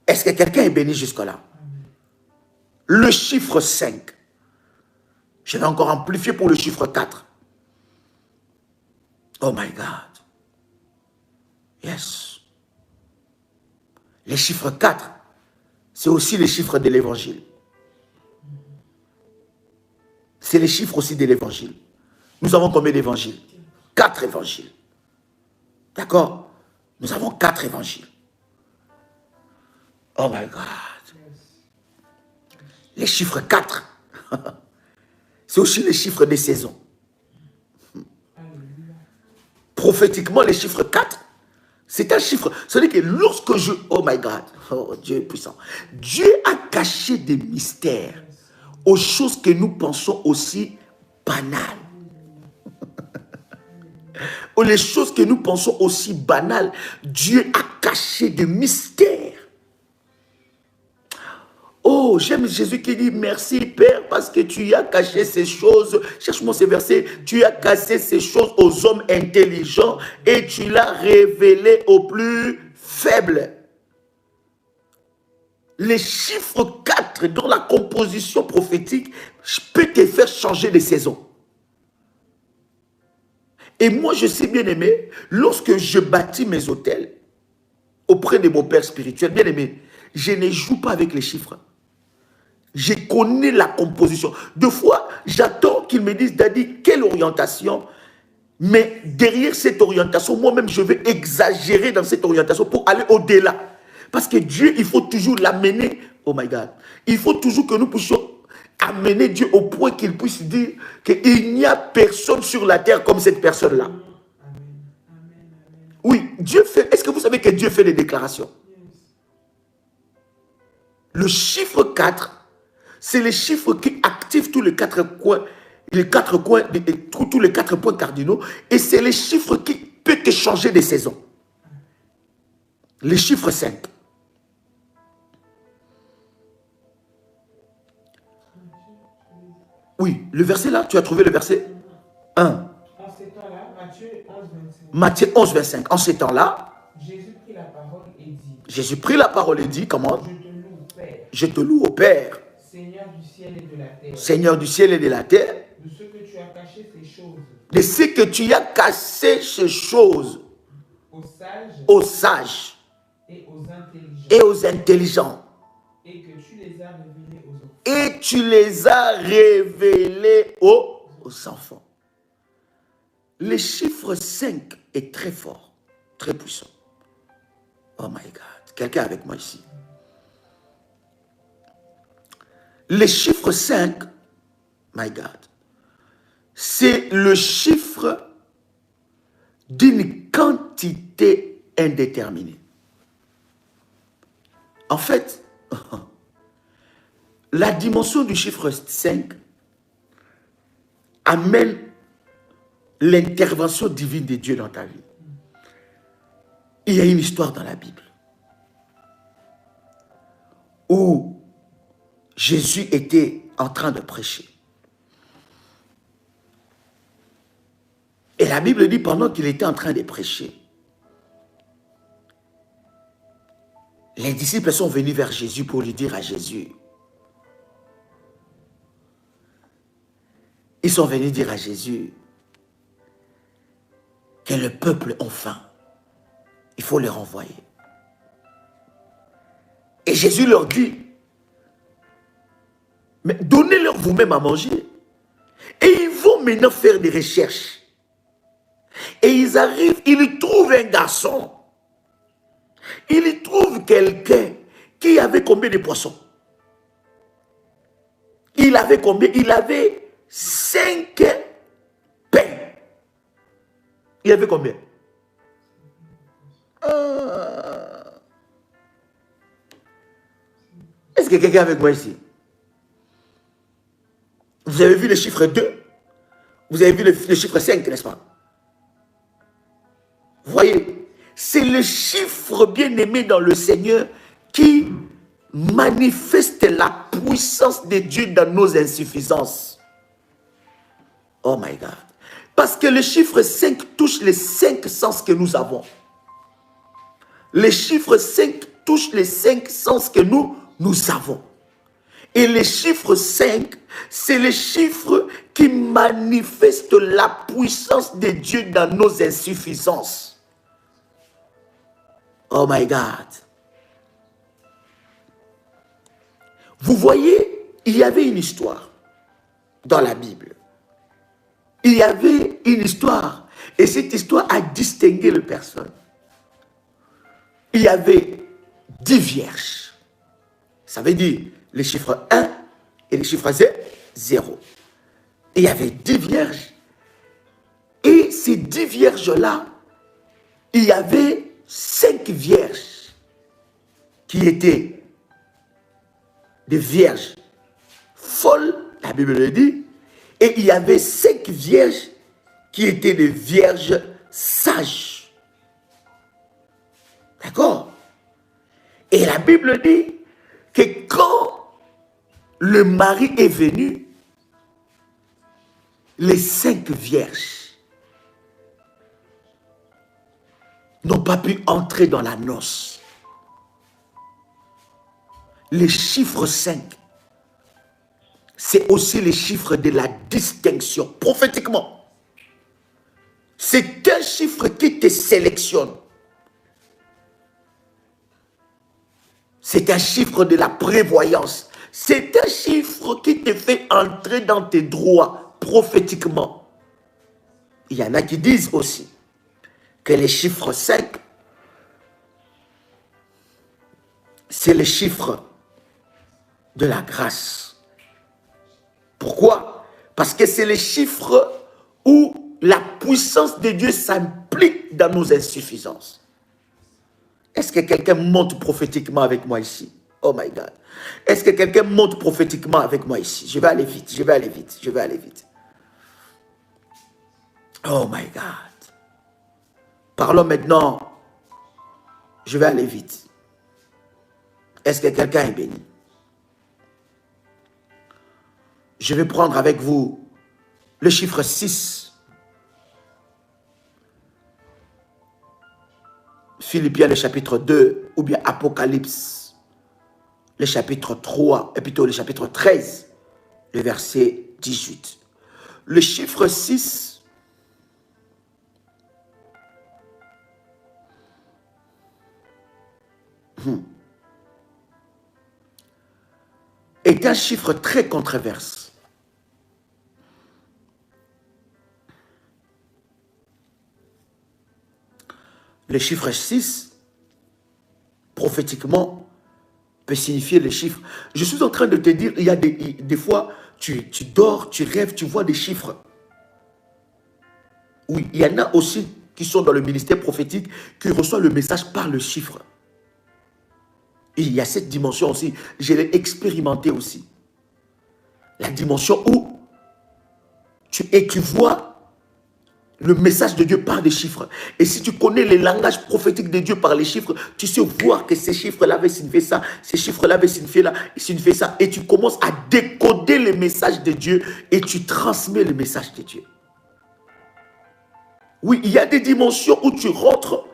Est-ce que quelqu'un est béni jusque-là? Le chiffre 5. Je vais encore amplifier pour le chiffre 4. Oh my God. Yes. Les chiffres 4, c'est aussi les chiffres de l'évangile. C'est les chiffres aussi de l'évangile. Nous avons combien d'évangiles? 4 évangiles. D'accord? Nous avons 4 évangiles. Oh my God. Les chiffres 4, c'est aussi les chiffres des saisons. Prophétiquement, les chiffres 4, c'est un chiffre. C'est-à-dire que lorsque je... Oh my God, oh Dieu est puissant. Dieu a caché des mystères aux choses que nous pensons aussi banales. Ou les choses que nous pensons aussi banales, Dieu a caché des mystères. Oh, j'aime Jésus qui dit merci Père parce que tu as caché ces choses. Cherche-moi ces versets. Tu as caché ces choses aux hommes intelligents et tu l'as révélé aux plus faibles. Les chiffres 4 dans la composition prophétique peut te faire changer de saison. Et moi, je sais bien aimé, lorsque je bâtis mes hôtels auprès de mon père spirituel, bien aimé, je ne joue pas avec les chiffres. Je connais la composition. Deux fois, j'attends qu'ils me disent, Daddy, quelle orientation? Mais derrière cette orientation, moi-même, je vais exagérer dans cette orientation pour aller au-delà. Parce que Dieu, il faut toujours l'amener. Oh my God. Il faut toujours que nous puissions amener Dieu au point qu'il puisse dire qu'il n'y a personne sur la terre comme cette personne-là. Oui, Dieu fait... Est-ce que vous savez que Dieu fait des déclarations? Le chiffre 4, c'est les chiffres qui activent tous les quatre coins, tous les quatre points cardinaux, et c'est les chiffres qui peuvent te changer de saison. Les chiffres 5. Oui, le verset là, tu as trouvé le verset 1. En ces temps-là, Matthieu 11, 25. En ces temps-là, Jésus prit la parole et dit. Jésus prit la parole et dit, comment? Je te loue, Père. Je te loue au Père. Seigneur du ciel et de la terre. Seigneur du ciel et de la terre. De ce que tu as caché ces choses. De ce que tu as caché ces choses. Aux sages. Et aux intelligents. Et aux intelligents. Et que tu les as révélés aux enfants. Et tu les as révélés aux enfants. Le chiffre 5 est très fort, très puissant. Oh my God. Quelqu'un avec moi ici. Le chiffre 5, my God, c'est le chiffre d'une quantité indéterminée. En fait, la dimension du chiffre 5 amène l'intervention divine de Dieu dans ta vie. Il y a une histoire dans la Bible où Jésus était en train de prêcher. Et la Bible dit pendant qu'il était en train de prêcher, Les disciples sont venus vers Jésus pour lui dire à Jésus. Ils sont venus dire à Jésus que le peuple a faim. Il faut les renvoyer. Et Jésus leur dit, mais donnez-leur vous-même à manger. Et ils vont maintenant faire des recherches. Et ils arrivent, ils trouvent un garçon. Ils trouvent quelqu'un qui avait combien de poissons? Il avait combien? Il avait 5 pains. Il avait combien? Est-ce que quelqu'un est avec moi ici? Vous avez vu le chiffre 2? Vous avez vu le chiffre 5, n'est-ce pas? Vous voyez, c'est le chiffre bien-aimé dans le Seigneur qui manifeste la puissance de Dieu dans nos insuffisances. Oh my God. Parce que le chiffre 5 touche les 5 sens que nous avons. Le chiffre 5 touche les 5 sens que nous avons. Et le chiffre 5, c'est le chiffre qui manifeste la puissance de Dieu dans nos insuffisances. Oh my God. Vous voyez, il y avait une histoire dans la Bible. Il y avait une histoire. Et cette histoire a distingué les personnes. Il y avait 10 vierges. Ça veut dire les chiffres 1 et les chiffres 0. Il y avait 10 vierges. Et ces 10 vierges-là, il y avait 5 vierges qui étaient des vierges folles, la Bible le dit. Et il y avait 5 vierges qui étaient des vierges sages. D'accord? Et la Bible dit que quand le mari est venu, les 5 vierges n'ont pas pu entrer dans la noce. Les chiffres 5, c'est aussi les chiffres de la distinction, prophétiquement. C'est un chiffre qui te sélectionne. C'est un chiffre de la prévoyance. C'est un chiffre qui te fait entrer dans tes droits prophétiquement. Il y en a qui disent aussi que les chiffres 5, c'est le chiffre de la grâce. Pourquoi? Parce que c'est le chiffre où la puissance de Dieu s'implique dans nos insuffisances. Est-ce que quelqu'un monte prophétiquement avec moi ici? Oh my God. Est-ce que quelqu'un monte prophétiquement avec moi ici? Je vais aller vite, je vais aller vite, je vais aller vite. Oh my God. Parlons maintenant. Je vais aller vite. Est-ce que quelqu'un est béni? Je vais prendre avec vous le chiffre 6. Philippiens le chapitre 2 ou bien Apocalypse le chapitre 3 et plutôt le chapitre 13, le verset 18. Le chiffre 6 est un chiffre très controversé. Le chiffre 6, prophétiquement, peut signifier les chiffres. Je suis en train de te dire, il y a des fois, tu dors, tu rêves, tu vois des chiffres. Oui, il y en a aussi qui sont dans le ministère prophétique, qui reçoivent le message par le chiffre. Et il y a cette dimension aussi, je l'ai expérimenté aussi. La dimension où tu vois le message de Dieu par des chiffres. Et si tu connais les langages prophétiques de Dieu par les chiffres, tu sais voir que ces chiffres-là veulent signifier ça, ces chiffres-là veulent signifier ça. Et tu commences à décoder le message de Dieu et tu transmets le message de Dieu. Oui, il y a des dimensions où tu rentres,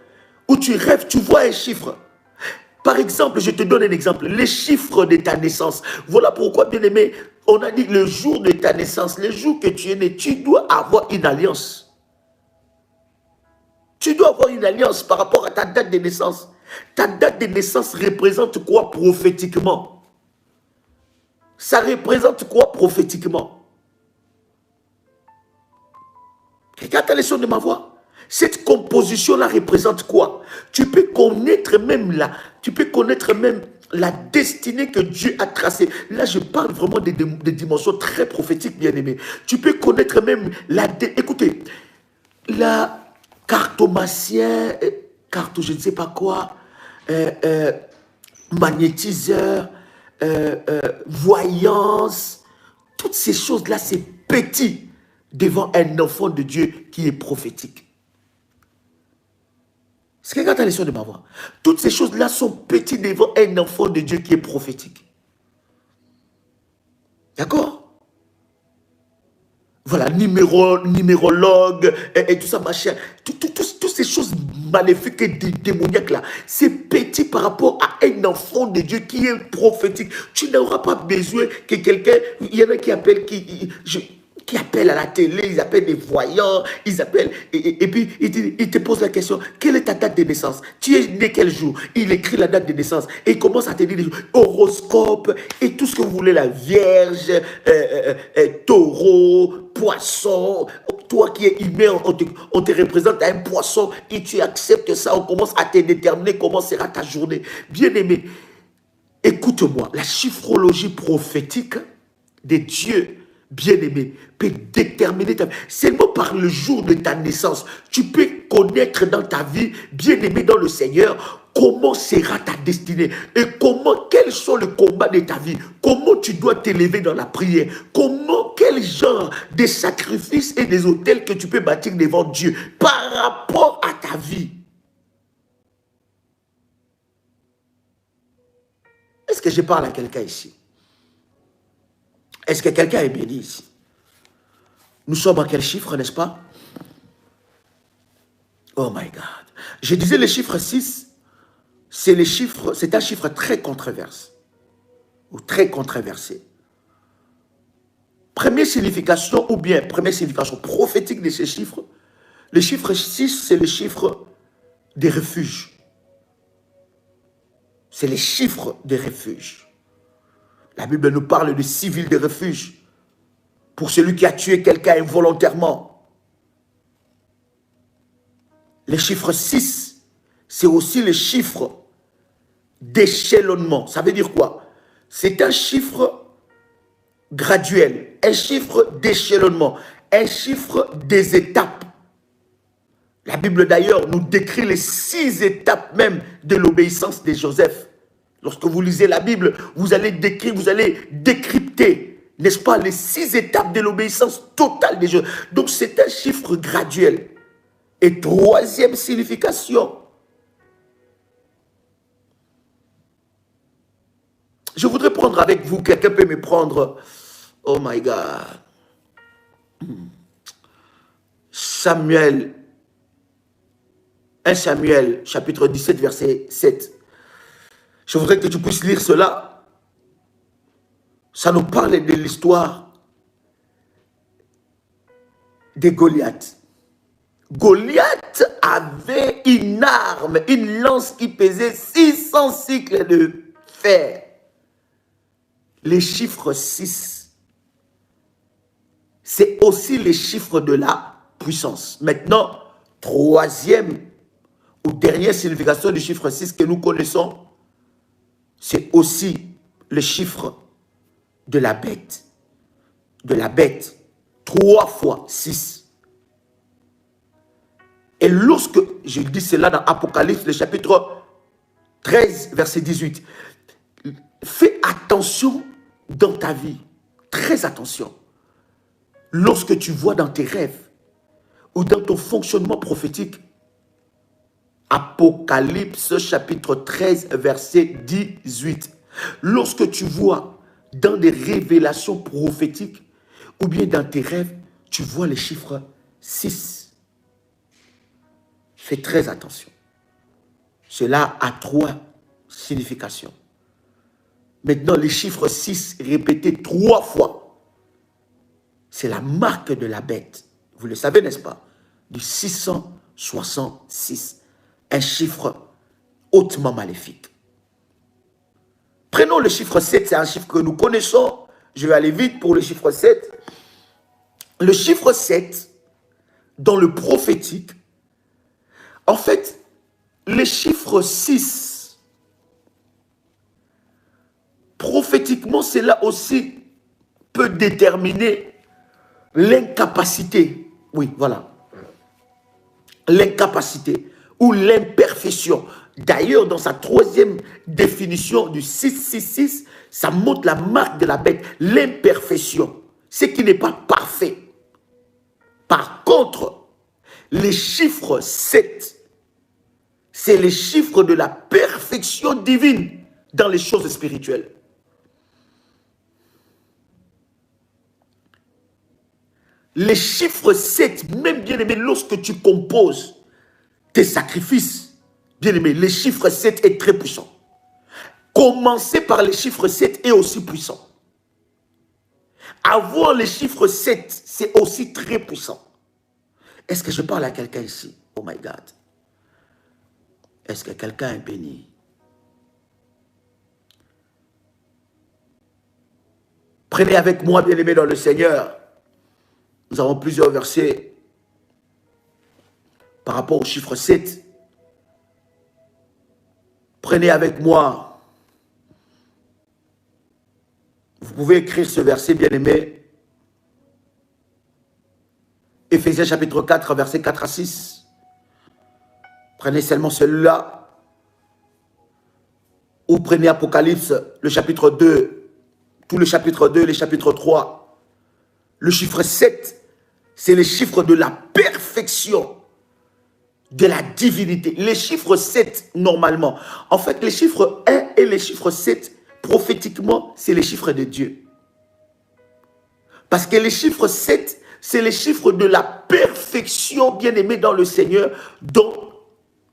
où tu rêves, tu vois un chiffre. Par exemple, je te donne un exemple. Les chiffres de ta naissance. Voilà pourquoi, bien aimé, on a dit le jour de ta naissance, le jour que tu es né, tu dois avoir une alliance. Tu dois avoir une alliance par rapport à ta date de naissance. Ta date de naissance représente quoi prophétiquement? Ça représente quoi prophétiquement? Regarde la leçon de ma voix. Cette composition-là représente quoi? Tu peux connaître même la destinée que Dieu a tracée. Là, je parle vraiment des dimensions très prophétiques, bien aimés. Tu peux connaître même écoutez, la cartomacien, je ne sais pas quoi, magnétiseur, voyance, toutes ces choses-là, c'est petit devant un enfant de Dieu qui est prophétique. C'est que regarde la leçon de ma voix. Toutes ces choses-là sont petites devant un enfant de Dieu qui est prophétique. D'accord? Voilà, numérologue, et tout ça, machin. Toutes ces choses maléfiques et démoniaques là, c'est petit par rapport à un enfant de Dieu qui est prophétique. Tu n'auras pas besoin que quelqu'un, il y en a qui appellent, qui appellent à la télé, ils appellent des voyants, ils appellent, et puis ils te posent la question, quelle est ta date de naissance? Tu es né quel jour? Il écrit la date de naissance, et il commence à te dire horoscope, et tout ce que vous voulez, la Vierge, taureau, poisson. Toi qui es humain, on te représente à un poisson, et tu acceptes ça, on commence à te déterminer comment sera ta journée. Bien aimé, écoute-moi, la chiffrologie prophétique de Dieu, bien-aimé, peut déterminer ta vie. Seulement par le jour de ta naissance, tu peux connaître dans ta vie, bien-aimé dans le Seigneur, comment sera ta destinée et quels sont les combats de ta vie, comment tu dois t'élever dans la prière, quel genre de sacrifices et des autels que tu peux bâtir devant Dieu par rapport à ta vie. Est-ce que je parle à quelqu'un ici? Est-ce que quelqu'un est béni ici? Nous sommes à quel chiffre, n'est-ce pas? Oh my God. Je disais le chiffre 6, c'est un chiffre très controversé. Ou très controversé. Première signification prophétique de ce chiffre, le chiffre 6, c'est le chiffre des refuges. C'est les chiffres des refuges. La Bible nous parle de 6 villes de refuge pour celui qui a tué quelqu'un involontairement. Le chiffre 6, c'est aussi le chiffre d'échelonnement. Ça veut dire quoi? C'est un chiffre graduel, un chiffre d'échelonnement, un chiffre des étapes. La Bible d'ailleurs nous décrit les 6 étapes même de l'obéissance de Joseph. Lorsque vous lisez la Bible, vous allez décrypter, n'est-ce pas, les 6 étapes de l'obéissance totale des Joseph. Donc c'est un chiffre graduel. Et troisième signification, je voudrais prendre avec vous, quelqu'un peut me prendre, oh my God, Samuel, 1 Samuel, chapitre 17, verset 7. Je voudrais que tu puisses lire cela. Ça nous parle de l'histoire de Goliath. Goliath avait une arme, une lance qui pesait 600 cycles de fer. Les chiffres 6, c'est aussi les chiffres de la puissance. Maintenant, troisième ou dernière signification du chiffre 6 que nous connaissons, c'est aussi le chiffre de la bête. De la bête. 3 fois 6. Et lorsque, je dis cela dans Apocalypse, le chapitre 13, verset 18. Fais attention dans ta vie. Très attention. Lorsque tu vois dans tes rêves ou dans ton fonctionnement prophétique, Apocalypse chapitre 13, verset 18. Lorsque tu vois dans des révélations prophétiques ou bien dans tes rêves, tu vois les chiffres 6. Fais très attention. Cela a 3 signification. Maintenant, les chiffres 6 répétés 3 fois, c'est la marque de la bête. Vous le savez, n'est-ce pas? Du 666. Un chiffre hautement maléfique. Prenons le chiffre 7, c'est un chiffre que nous connaissons. Je vais aller vite pour le chiffre 7. Le chiffre 7, dans le prophétique, en fait, le chiffre 6, prophétiquement, cela aussi peut déterminer l'incapacité. Oui, voilà. L'incapacité ou l'imperfection. D'ailleurs, dans sa troisième définition du 666, ça montre la marque de la bête, l'imperfection, ce qui n'est pas parfait. Par contre, les chiffres 7, c'est les chiffres de la perfection divine dans les choses spirituelles. Les chiffres 7, même bien aimé, lorsque tu composes tes sacrifices, bien aimé, les chiffres 7 est très puissant. Commencer par les chiffres 7 est aussi puissant. Avoir les chiffres 7, c'est aussi très puissant. Est-ce que je parle à quelqu'un ici? Oh my God. Est-ce que quelqu'un est béni? Prenez avec moi, bien-aimé dans le Seigneur. Nous avons plusieurs versets par rapport au chiffre 7. Prenez avec moi. Vous pouvez écrire ce verset, bien-aimé. Éphésiens chapitre 4, versets 4 à 6. Prenez seulement celui-là. Ou prenez Apocalypse, le chapitre 2. Tout le chapitre 2, les chapitres 3. Le chiffre 7, c'est le chiffre de la perfection, de la divinité. Les chiffres 7, normalement. En fait, les chiffres 1 et les chiffres 7, prophétiquement, c'est les chiffres de Dieu. Parce que les chiffres 7, c'est les chiffres de la perfection, bien-aimée dans le Seigneur, dans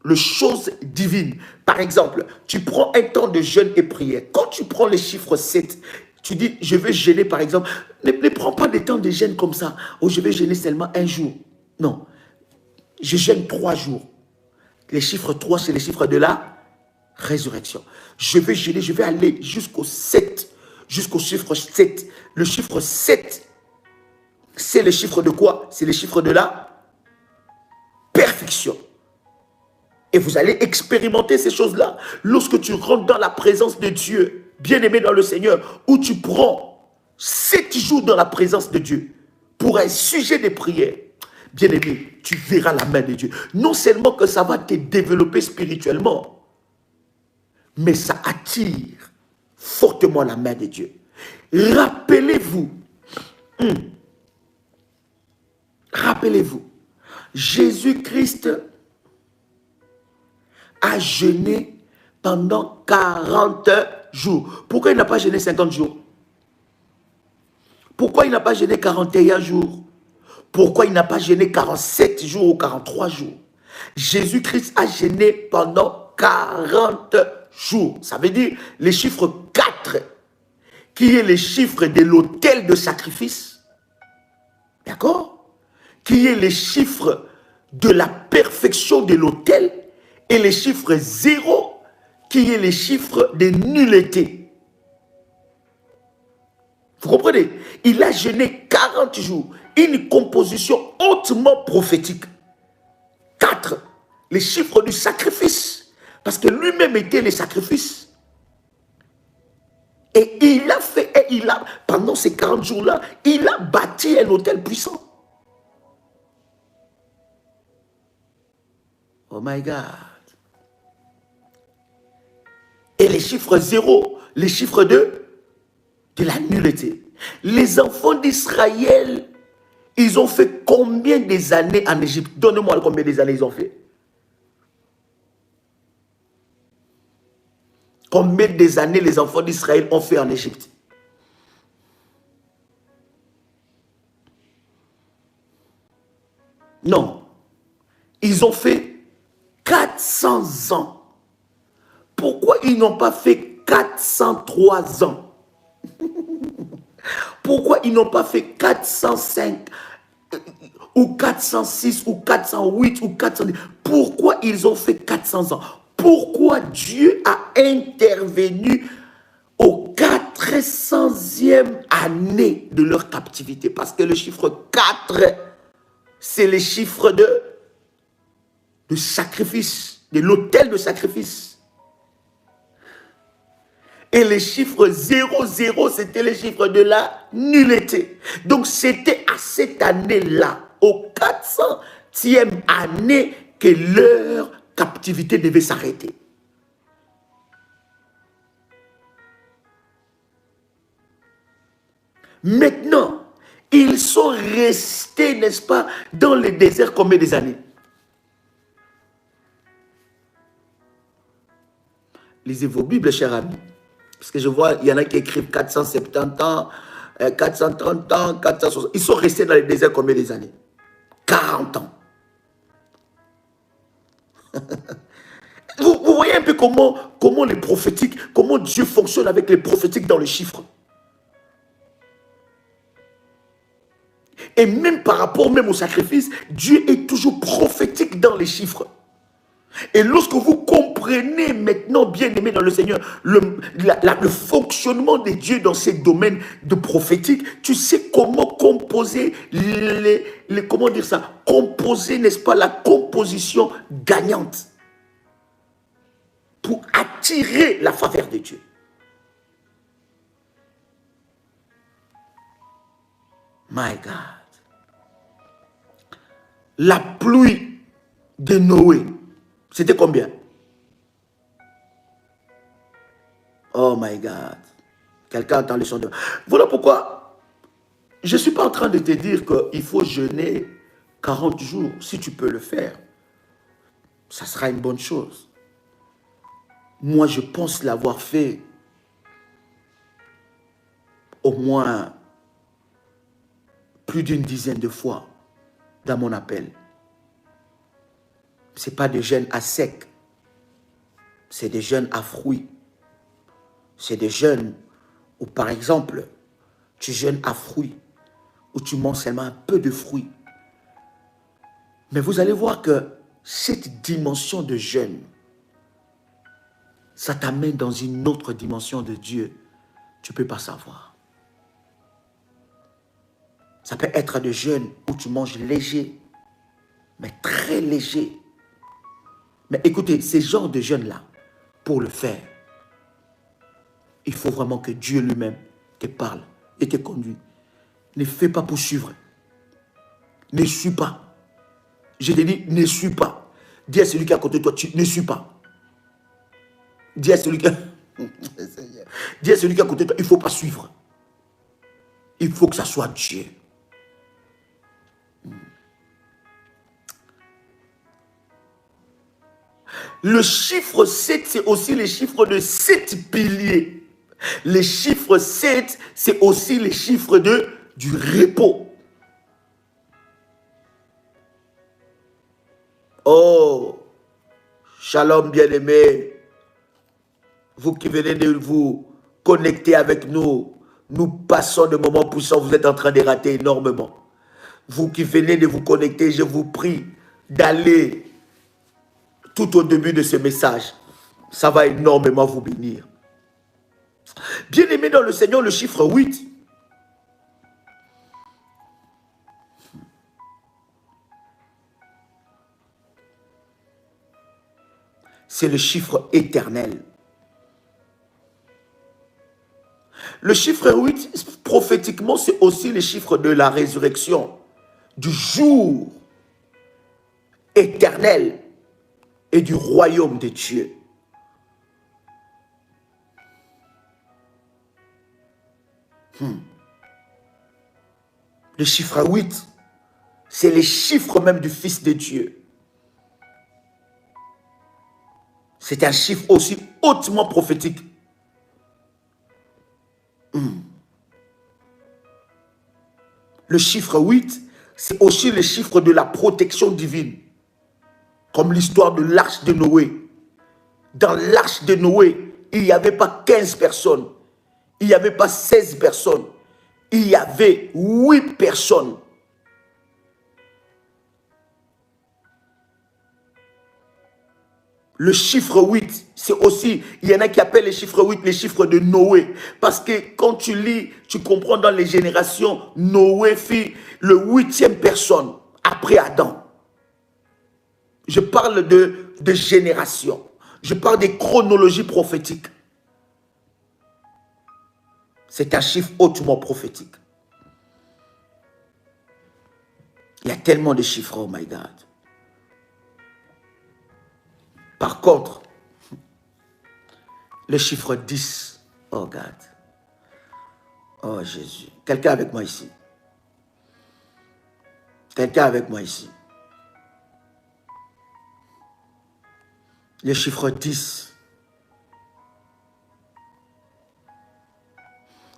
les choses divines. Par exemple, tu prends un temps de jeûne et prière. Quand tu prends les chiffres 7, tu dis, je vais jeûner, par exemple. Ne prends pas des temps de jeûne comme ça. Oh, je vais jeûner seulement un jour. Non. Je jeûne 3 jours. Les chiffres 3, c'est les chiffres de la résurrection. Je vais jeûner, je vais aller jusqu'au 7. Jusqu'au chiffre 7. Le chiffre 7, c'est le chiffre de quoi? C'est le chiffre de la perfection. Et vous allez expérimenter ces choses-là lorsque tu rentres dans la présence de Dieu, bien-aimé dans le Seigneur, où tu prends 7 jours dans la présence de Dieu pour un sujet de prière. Bien-aimé, tu verras la main de Dieu. Non seulement que ça va te développer spirituellement, mais ça attire fortement la main de Dieu. Rappelez-vous, Jésus-Christ a jeûné pendant 40 jours. Pourquoi il n'a pas jeûné 50 jours? Pourquoi il n'a pas jeûné 41 jours? Pourquoi il n'a pas jeûné 47 jours ou 43 jours? Jésus-Christ a jeûné pendant 40 jours. Ça veut dire les chiffres 4, qui est les chiffres de l'autel de sacrifice. D'accord? Qui est les chiffres de la perfection de l'autel. Et les chiffres 0, qui est les chiffres de nullité. Vous comprenez? Il a jeûné 40 jours. Une composition hautement prophétique. 4, les chiffres du sacrifice. Parce que lui-même était le sacrifice. Et il a fait, pendant ces 40 jours-là, il a bâti un autel puissant. Oh my God. Et les chiffres 0, les chiffres de la nullité. Les enfants d'Israël, ils ont fait combien des années en Égypte? Donnez-moi combien des années ils ont fait. Combien des années les enfants d'Israël ont fait en Égypte? Non. Ils ont fait 400 ans Pourquoi ils n'ont pas fait 403 ans? Pourquoi ils n'ont pas fait 405 ou 406 ou 408 ou 410? Pourquoi ils ont fait 400 ans? Pourquoi Dieu a intervenu au 400e année de leur captivité? Parce que le chiffre 4, c'est le chiffre de sacrifice, de l'autel de sacrifice. Et le chiffre 00, c'était le chiffre de la nullité. Donc, c'était à cette année-là, au 400e année, que leur captivité devait s'arrêter. Maintenant, ils sont restés, n'est-ce pas, dans le désert combien des années? Lisez vos Bibles, chers amis. Parce que je vois, il y en a qui écrivent 470 ans, 430 ans, 460. Ils sont restés dans le désert combien des années? 40 ans. Vous voyez un peu comment les prophétiques, comment Dieu fonctionne avec les prophétiques dans le chiffre. Et même par rapport même au sacrifice, Dieu est toujours prophétique dans les chiffres. Et lorsque vous comprenez maintenant, bien aimé dans le Seigneur, le fonctionnement de Dieu dans ces domaines de prophétique, tu sais comment composer comment dire ça, composer, n'est-ce pas, la composition gagnante pour attirer la faveur de Dieu. My God. La pluie de Noé, c'était combien? Oh my God. Quelqu'un entend le son de... Voilà pourquoi je ne suis pas en train de te dire qu'il faut jeûner 40 jours. Si tu peux le faire, ça sera une bonne chose. Moi, je pense l'avoir fait au moins plus d'une dizaine de fois dans mon appel. Ce n'est pas des jeûnes à sec, c'est des jeûnes à fruits. C'est des jeûnes où, par exemple, tu jeûnes à fruits, où tu manges seulement un peu de fruits. Mais vous allez voir que cette dimension de jeûne, ça t'amène dans une autre dimension de Dieu. Tu ne peux pas savoir. Ça peut être des jeûnes où tu manges léger, mais très léger. Mais écoutez, ces genres de jeûnes-là, pour le faire, il faut vraiment que Dieu lui-même te parle et te conduise. Ne fais pas pour suivre. Ne suis pas. Je te dis, ne suis pas. Dis à celui qui est à côté de toi, tu ne suis pas. Dis à celui qui Dis à celui qui est à côté de toi, il ne faut pas suivre. Il faut que ça soit Dieu. Le chiffre 7, c'est aussi le chiffre de 7 piliers. Le chiffre 7, c'est aussi le chiffre du repos. Oh, shalom bien-aimés. Vous qui venez de vous connecter avec nous, nous passons de moments puissants, vous êtes en train de rater énormément. Vous qui venez de vous connecter, je vous prie d'aller tout au début de ce message. Ça va énormément vous bénir. Bien-aimé dans le Seigneur, le chiffre 8. C'est le chiffre éternel. Le chiffre 8, prophétiquement, c'est aussi le chiffre de la résurrection, du jour éternel et du royaume de Dieu. Le chiffre 8, c'est le chiffre même du Fils de Dieu. C'est un chiffre aussi hautement prophétique. Le chiffre 8, c'est aussi le chiffre de la protection divine. Comme l'histoire de l'arche de Noé. Dans l'arche de Noé, il n'y avait pas 15 personnes. Il n'y avait pas 16 personnes. Il y avait 8 personnes. Le chiffre 8, c'est aussi, il y en a qui appellent les chiffres 8 les chiffres de Noé. Parce que quand tu lis, tu comprends dans les générations, Noé fit le 8e personne après Adam. Je parle de génération. Je parle des chronologies prophétiques. C'est un chiffre hautement prophétique. Il y a tellement de chiffres, oh my God. Par contre, le chiffre 10, oh God. Oh Jésus. Quelqu'un avec moi ici. Quelqu'un avec moi ici. Le chiffre 10,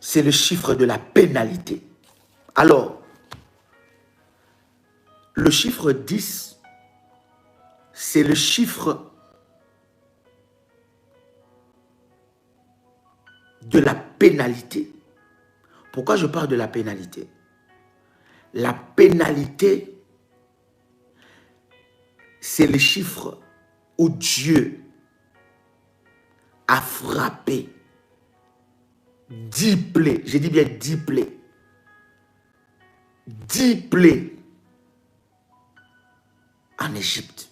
c'est le chiffre de la pénalité. Alors, le chiffre 10, c'est le chiffre de la pénalité. Pourquoi je parle de la pénalité? La pénalité, c'est le chiffre où Dieu a frappé 10 plaies. J'ai dit bien 10 plaies. 10 plaies en Égypte.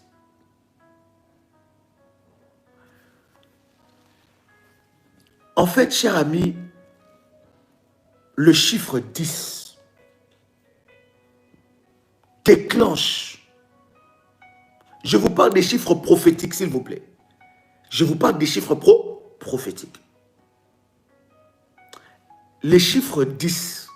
En fait, cher ami, le chiffre 10 déclenche. Je vous parle des chiffres prophétiques, s'il vous plaît. Je vous parle des chiffres prophétiques. Les chiffres 10,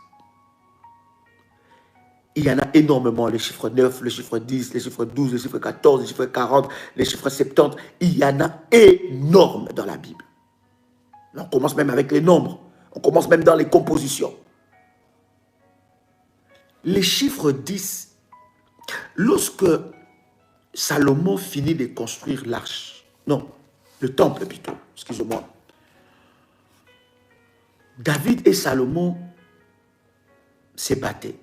il y en a énormément. Les chiffres 9, les chiffres 10, les chiffres 12, les chiffres 14, les chiffres 40, les chiffres 70. Il y en a énormes dans la Bible. On commence même avec les nombres. On commence même dans les compositions. Les chiffres 10, lorsque Salomon finit de construire l'arche, non, le temple plutôt, excusez-moi. David et Salomon se battaient.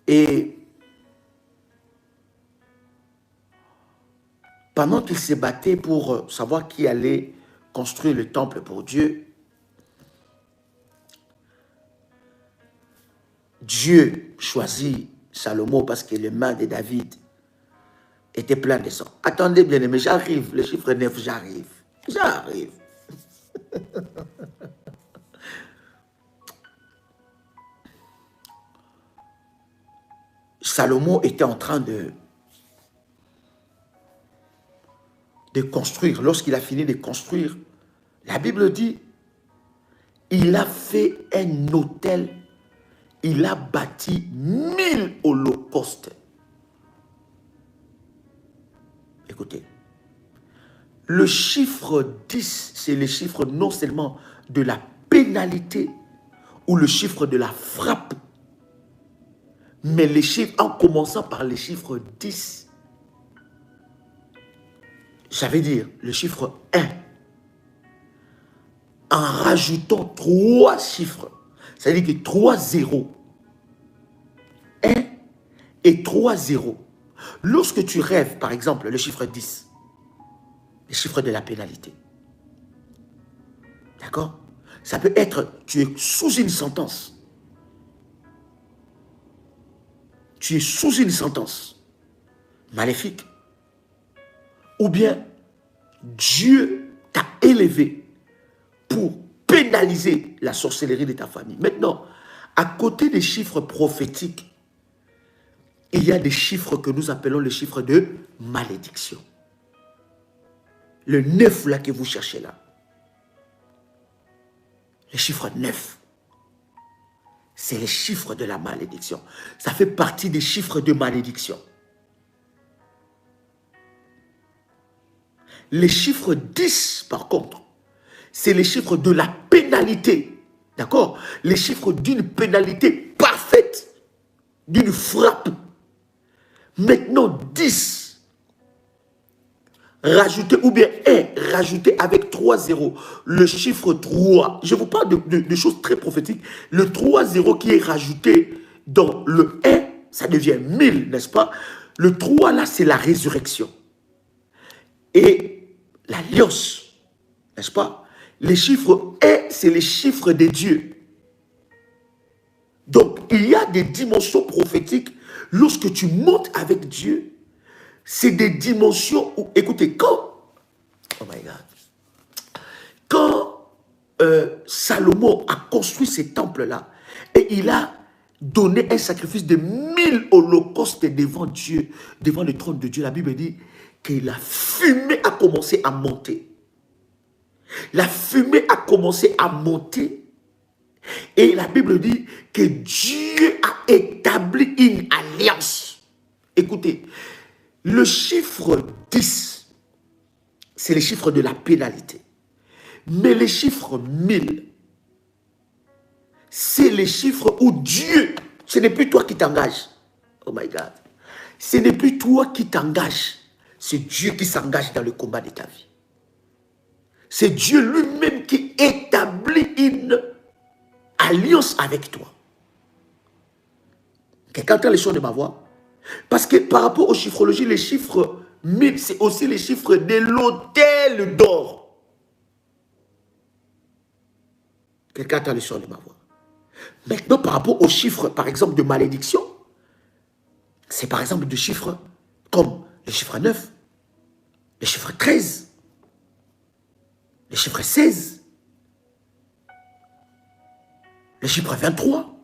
Et pendant qu'ils se battaient pour savoir qui allait construire le temple pour Dieu, Dieu choisit Salomon parce que les mains de David étaient pleines de sang. Attendez bien aimé, j'arrive, le chiffre 9, j'arrive. J'arrive. Salomon était en train de construire. Lorsqu'il a fini de construire, la Bible dit, il a fait un autel, il a bâti 1000 holocaustes. Écoutez, le chiffre 10, c'est le chiffre non seulement de la pénalité ou le chiffre de la frappe, mais les chiffres, en commençant par les chiffres 10, ça veut dire le chiffre 1, en rajoutant 3 chiffres, ça veut dire que 3 zéros, 1 et 3 zéros. Lorsque tu rêves, par exemple, le chiffre 10, le chiffre de la pénalité, d'accord? Ça peut être, tu es sous une sentence. Tu es sous une sentence maléfique. Ou bien, Dieu t'a élevé pour pénaliser la sorcellerie de ta famille. Maintenant, à côté des chiffres prophétiques, il y a des chiffres que nous appelons les chiffres de malédiction. Le 9 là que vous cherchez là. Le chiffre 9. C'est les chiffres de la malédiction. Ça fait partie des chiffres de malédiction. Les chiffres 10, par contre, c'est les chiffres de la pénalité. D'accord? Les chiffres d'une pénalité parfaite, d'une frappe. Maintenant, 10, rajouté, ou bien est rajouté avec 3 zéros, le chiffre 3, je vous parle de choses très prophétiques, le 3 zéros qui est rajouté dans le est, ça devient 1000, n'est-ce pas? Le 3 là, c'est la résurrection. Et l'alliance, n'est-ce pas? Les chiffres est, c'est les chiffres des dieux. Donc, il y a des dimensions prophétiques. Lorsque tu montes avec Dieu, c'est des dimensions où, écoutez, oh my God, quand Salomon a construit ces temples-là, et il a donné un sacrifice de 1000 holocaustes devant Dieu, devant le trône de Dieu, la Bible dit que la fumée a commencé à monter. La fumée a commencé à monter. Et la Bible dit que Dieu a établi une alliance. Écoutez, le chiffre 10, c'est le chiffre de la pénalité. Mais le chiffre 1000, c'est le chiffre où Dieu, ce n'est plus toi qui t'engages. Oh my God. Ce n'est plus toi qui t'engages. C'est Dieu qui s'engage dans le combat de ta vie. C'est Dieu lui-même qui établit une alliance avec toi. Quelqu'un entend les sons de ma voix? Parce que par rapport aux chiffrologies, les chiffres 1000, c'est aussi les chiffres de l'autel d'or. Quelqu'un entend les sons de ma voix? Maintenant, par rapport aux chiffres, par exemple, de malédiction, c'est par exemple des chiffres comme le chiffre 9, le chiffre 13, le chiffre 16, le chiffre 23.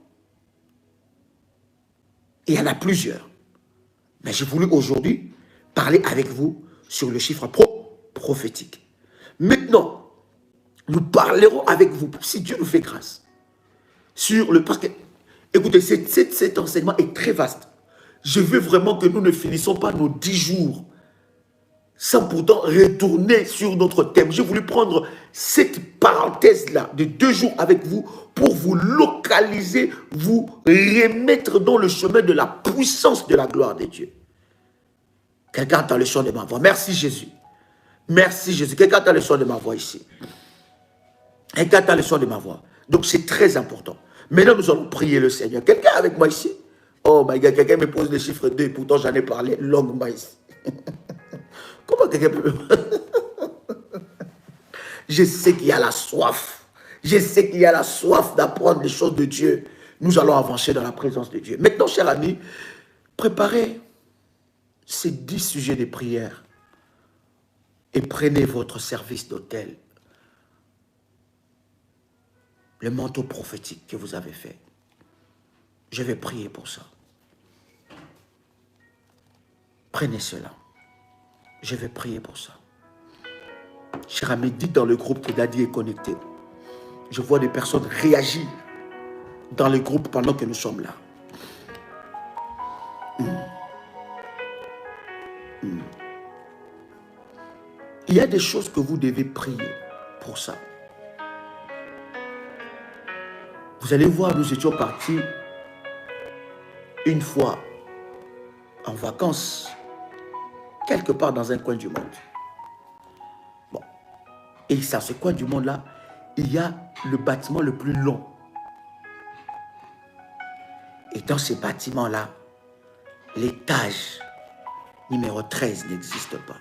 Il y en a plusieurs. Mais j'ai voulu aujourd'hui parler avec vous sur le chiffre prophétique. Maintenant, nous parlerons avec vous, si Dieu nous fait grâce, sur le... Parce que, écoutez, cet enseignement est très vaste. Je veux vraiment que nous ne finissons pas nos 10 jours sans pourtant retourner sur notre thème. J'ai voulu prendre cette parenthèse-là de 2 jours avec vous pour vous localiser, vous remettre dans le chemin de la puissance de la gloire de Dieu. Quelqu'un entend le son de ma voix. Merci Jésus. Merci Jésus. Quelqu'un entend le son de ma voix ici. Quelqu'un entend le son de ma voix. Donc c'est très important. Maintenant nous allons prier le Seigneur. Quelqu'un avec moi ici? Oh my God, quelqu'un me pose le chiffre 2, pourtant j'en ai parlé longuement ici. Comment quelqu'un peut... Je sais qu'il y a la soif. Je sais qu'il y a la soif d'apprendre les choses de Dieu. Nous allons avancer dans la présence de Dieu. Maintenant, chers amis, préparez ces 10 sujets de prière et prenez votre service d'autel. Le manteau prophétique que vous avez fait. Je vais prier pour ça. Prenez cela. Je vais prier pour ça. Cher ami, dites dans le groupe que Daddy est connecté. Je vois des personnes réagir dans le groupe pendant que nous sommes là. Il y a des choses que vous devez prier pour ça. Vous allez voir, nous étions partis une fois en vacances, quelque part dans un coin du monde. Bon. Et dans ce coin du monde-là, il y a le bâtiment le plus long. Et dans ce bâtiment-là, l'étage numéro 13 n'existe pas.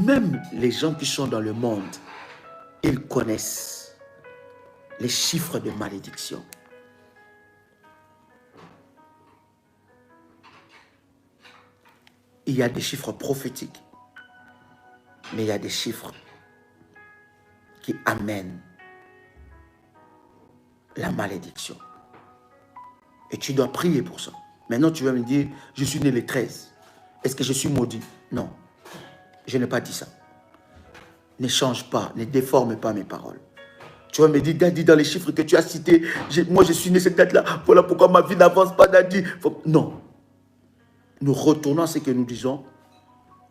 Même les gens qui sont dans le monde, ils connaissent les chiffres de malédiction. Il y a des chiffres prophétiques, mais il y a des chiffres qui amènent la malédiction. Et tu dois prier pour ça. Maintenant, tu vas me dire, je suis né le 13. Est-ce que je suis maudit? Non, je n'ai pas dit ça. Ne change pas, ne déforme pas mes paroles. Tu vas me dire, Daddy, dans les chiffres que tu as cités, moi je suis né cette date-là, voilà pourquoi ma vie n'avance pas, Daddy. Non. Nous retournons à ce que nous disons,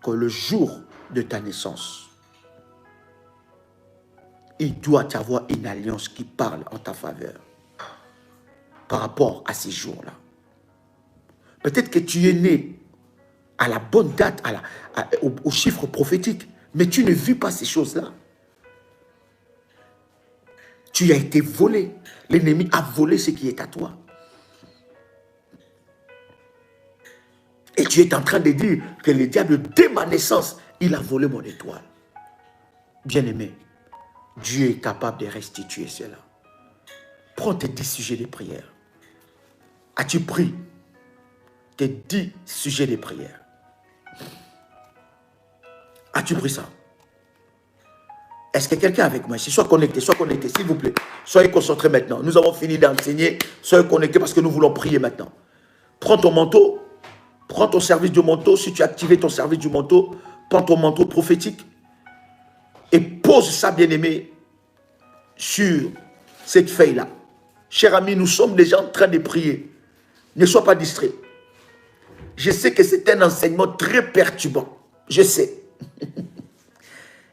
que le jour de ta naissance, il doit y avoir une alliance qui parle en ta faveur par rapport à ces jours-là. Peut-être que tu es né à la bonne date, au chiffre prophétique. Mais tu ne vis pas ces choses-là. Tu as été volé. L'ennemi a volé ce qui est à toi. Et tu es en train de dire que le diable, dès ma naissance, il a volé mon étoile. Bien-aimé, Dieu est capable de restituer cela. Prends tes 10 sujets de prière. As-tu pris tes 10 sujets de prière? As-tu pris ça? Est-ce que quelqu'un avec moi ici? Sois connecté, s'il vous plaît. Soyez concentrés maintenant. Nous avons fini d'enseigner. Soyez connectés parce que nous voulons prier maintenant. Prends ton manteau. Prends ton service du manteau. Si tu as activé ton service du manteau, prends ton manteau prophétique et pose ça, bien-aimé, sur cette feuille-là. Cher ami, nous sommes déjà en train de prier. Ne sois pas distrait. Je sais que c'est un enseignement très perturbant. Je sais.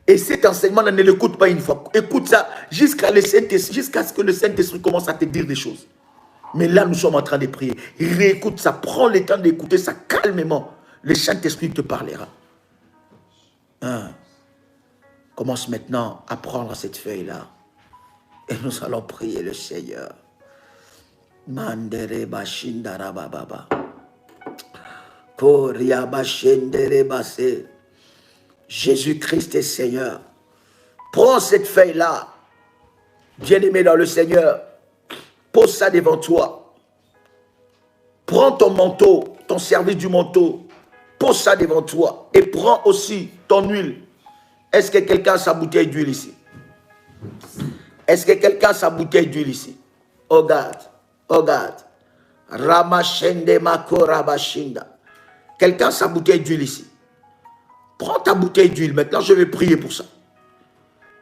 Et cet enseignement-là, ne l'écoute pas une fois. Écoute ça jusqu'à ce que le Saint-Esprit commence à te dire des choses. Mais là, nous sommes en train de prier. Réécoute ça. Prends le temps d'écouter ça calmement. Le Saint-Esprit te parlera. Commence maintenant à prendre cette feuille-là. Et nous allons prier le Seigneur. Mandere bashindara bababa. Koria bashendere basse. Jésus-Christ est Seigneur. Prends cette feuille-là, bien-aimé dans le Seigneur. Pose ça devant toi. Prends ton manteau, ton service du manteau. Pose ça devant toi. Et prends aussi ton huile. Est-ce que quelqu'un a sa bouteille d'huile ici? Est-ce que quelqu'un a sa bouteille d'huile ici? Oh God. Oh God. Ramashende makorabashinda. Quelqu'un a sa bouteille d'huile ici? Prends ta bouteille d'huile. Maintenant, je vais prier pour ça.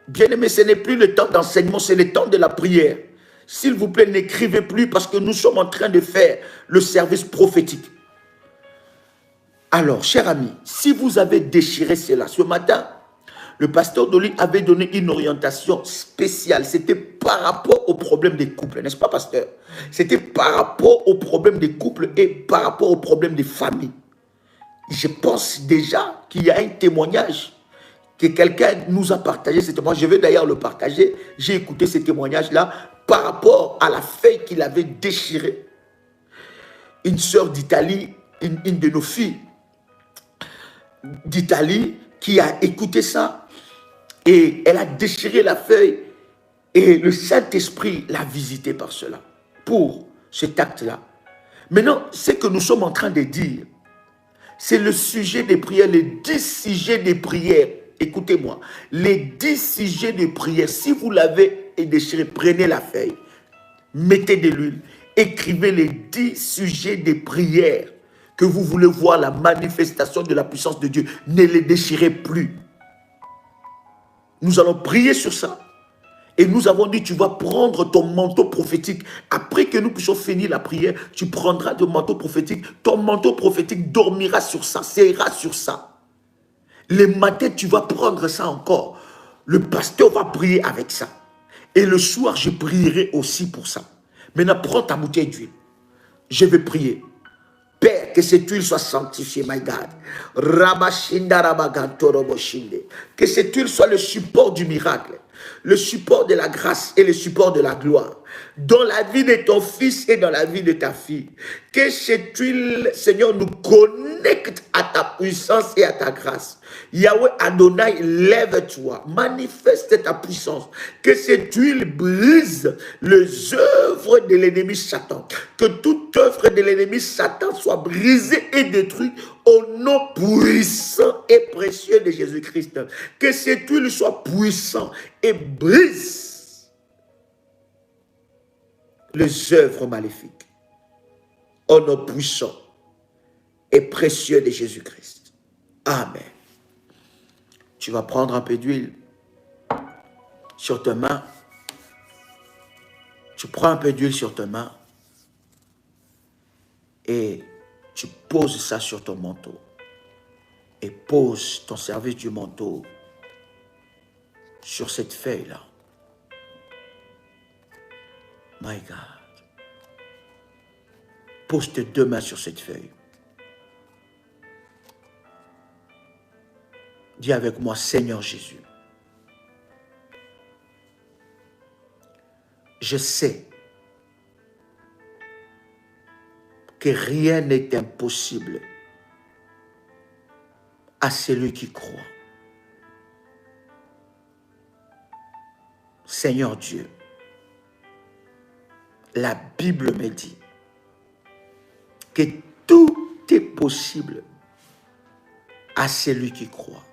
Bien-aimé, ce n'est plus le temps d'enseignement, c'est le temps de la prière. S'il vous plaît, n'écrivez plus parce que nous sommes en train de faire le service prophétique. Alors, cher ami, si vous avez déchiré cela, ce matin, le pasteur Dolly avait donné une orientation spéciale. C'était par rapport au problème des couples, n'est-ce pas, pasteur? C'était par rapport au problème des couples et par rapport au problème des familles. Je pense déjà qu'il y a un témoignage que quelqu'un nous a partagé. Ce témoignage, je vais d'ailleurs le partager. J'ai écouté ce témoignage-là par rapport à la feuille qu'il avait déchirée. Une sœur d'Italie, une de nos filles d'Italie qui a écouté ça et elle a déchiré la feuille et le Saint-Esprit l'a visité par cela, pour cet acte-là. Maintenant, ce que nous sommes en train de dire, c'est le sujet des prières, les 10 sujets des prières. Écoutez-moi, les 10 sujets de prière, si vous l'avez déchiré, prenez la feuille, mettez de l'huile, écrivez les 10 sujets de prière que vous voulez voir la manifestation de la puissance de Dieu. Ne les déchirez plus. Nous allons prier sur ça. Et nous avons dit, tu vas prendre ton manteau prophétique. Après que nous puissions finir la prière, tu prendras ton manteau prophétique. Ton manteau prophétique dormira sur ça, sera sur ça. Le matin, tu vas prendre ça encore. Le pasteur va prier avec ça. Et le soir, je prierai aussi pour ça. Maintenant, prends ta bouteille d'huile. Je vais prier. Père, que cette huile soit sanctifiée, my God. Que cette huile soit le support du miracle, le support de la grâce et le support de la gloire dans la vie de ton fils et dans la vie de ta fille. Que cette huile, Seigneur, nous connecte à ta puissance et à ta grâce. Yahweh Adonai, lève-toi, manifeste ta puissance. Que cette huile brise les œuvres de l'ennemi Satan. Que toute œuvre de l'ennemi Satan soit brisée et détruite au nom puissant et précieux de Jésus-Christ. Que cette huile soit puissante et brise les œuvres maléfiques. Au nom puissant et précieux de Jésus-Christ. Amen. Tu vas prendre un peu d'huile sur tes mains. Tu prends un peu d'huile sur tes mains et tu poses ça sur ton manteau. Et pose ton service du manteau sur cette feuille-là. My God. Pose tes deux mains sur cette feuille. Dis avec moi, Seigneur Jésus, je sais que rien n'est impossible à celui qui croit. Seigneur Dieu, la Bible me dit que tout est possible à celui qui croit.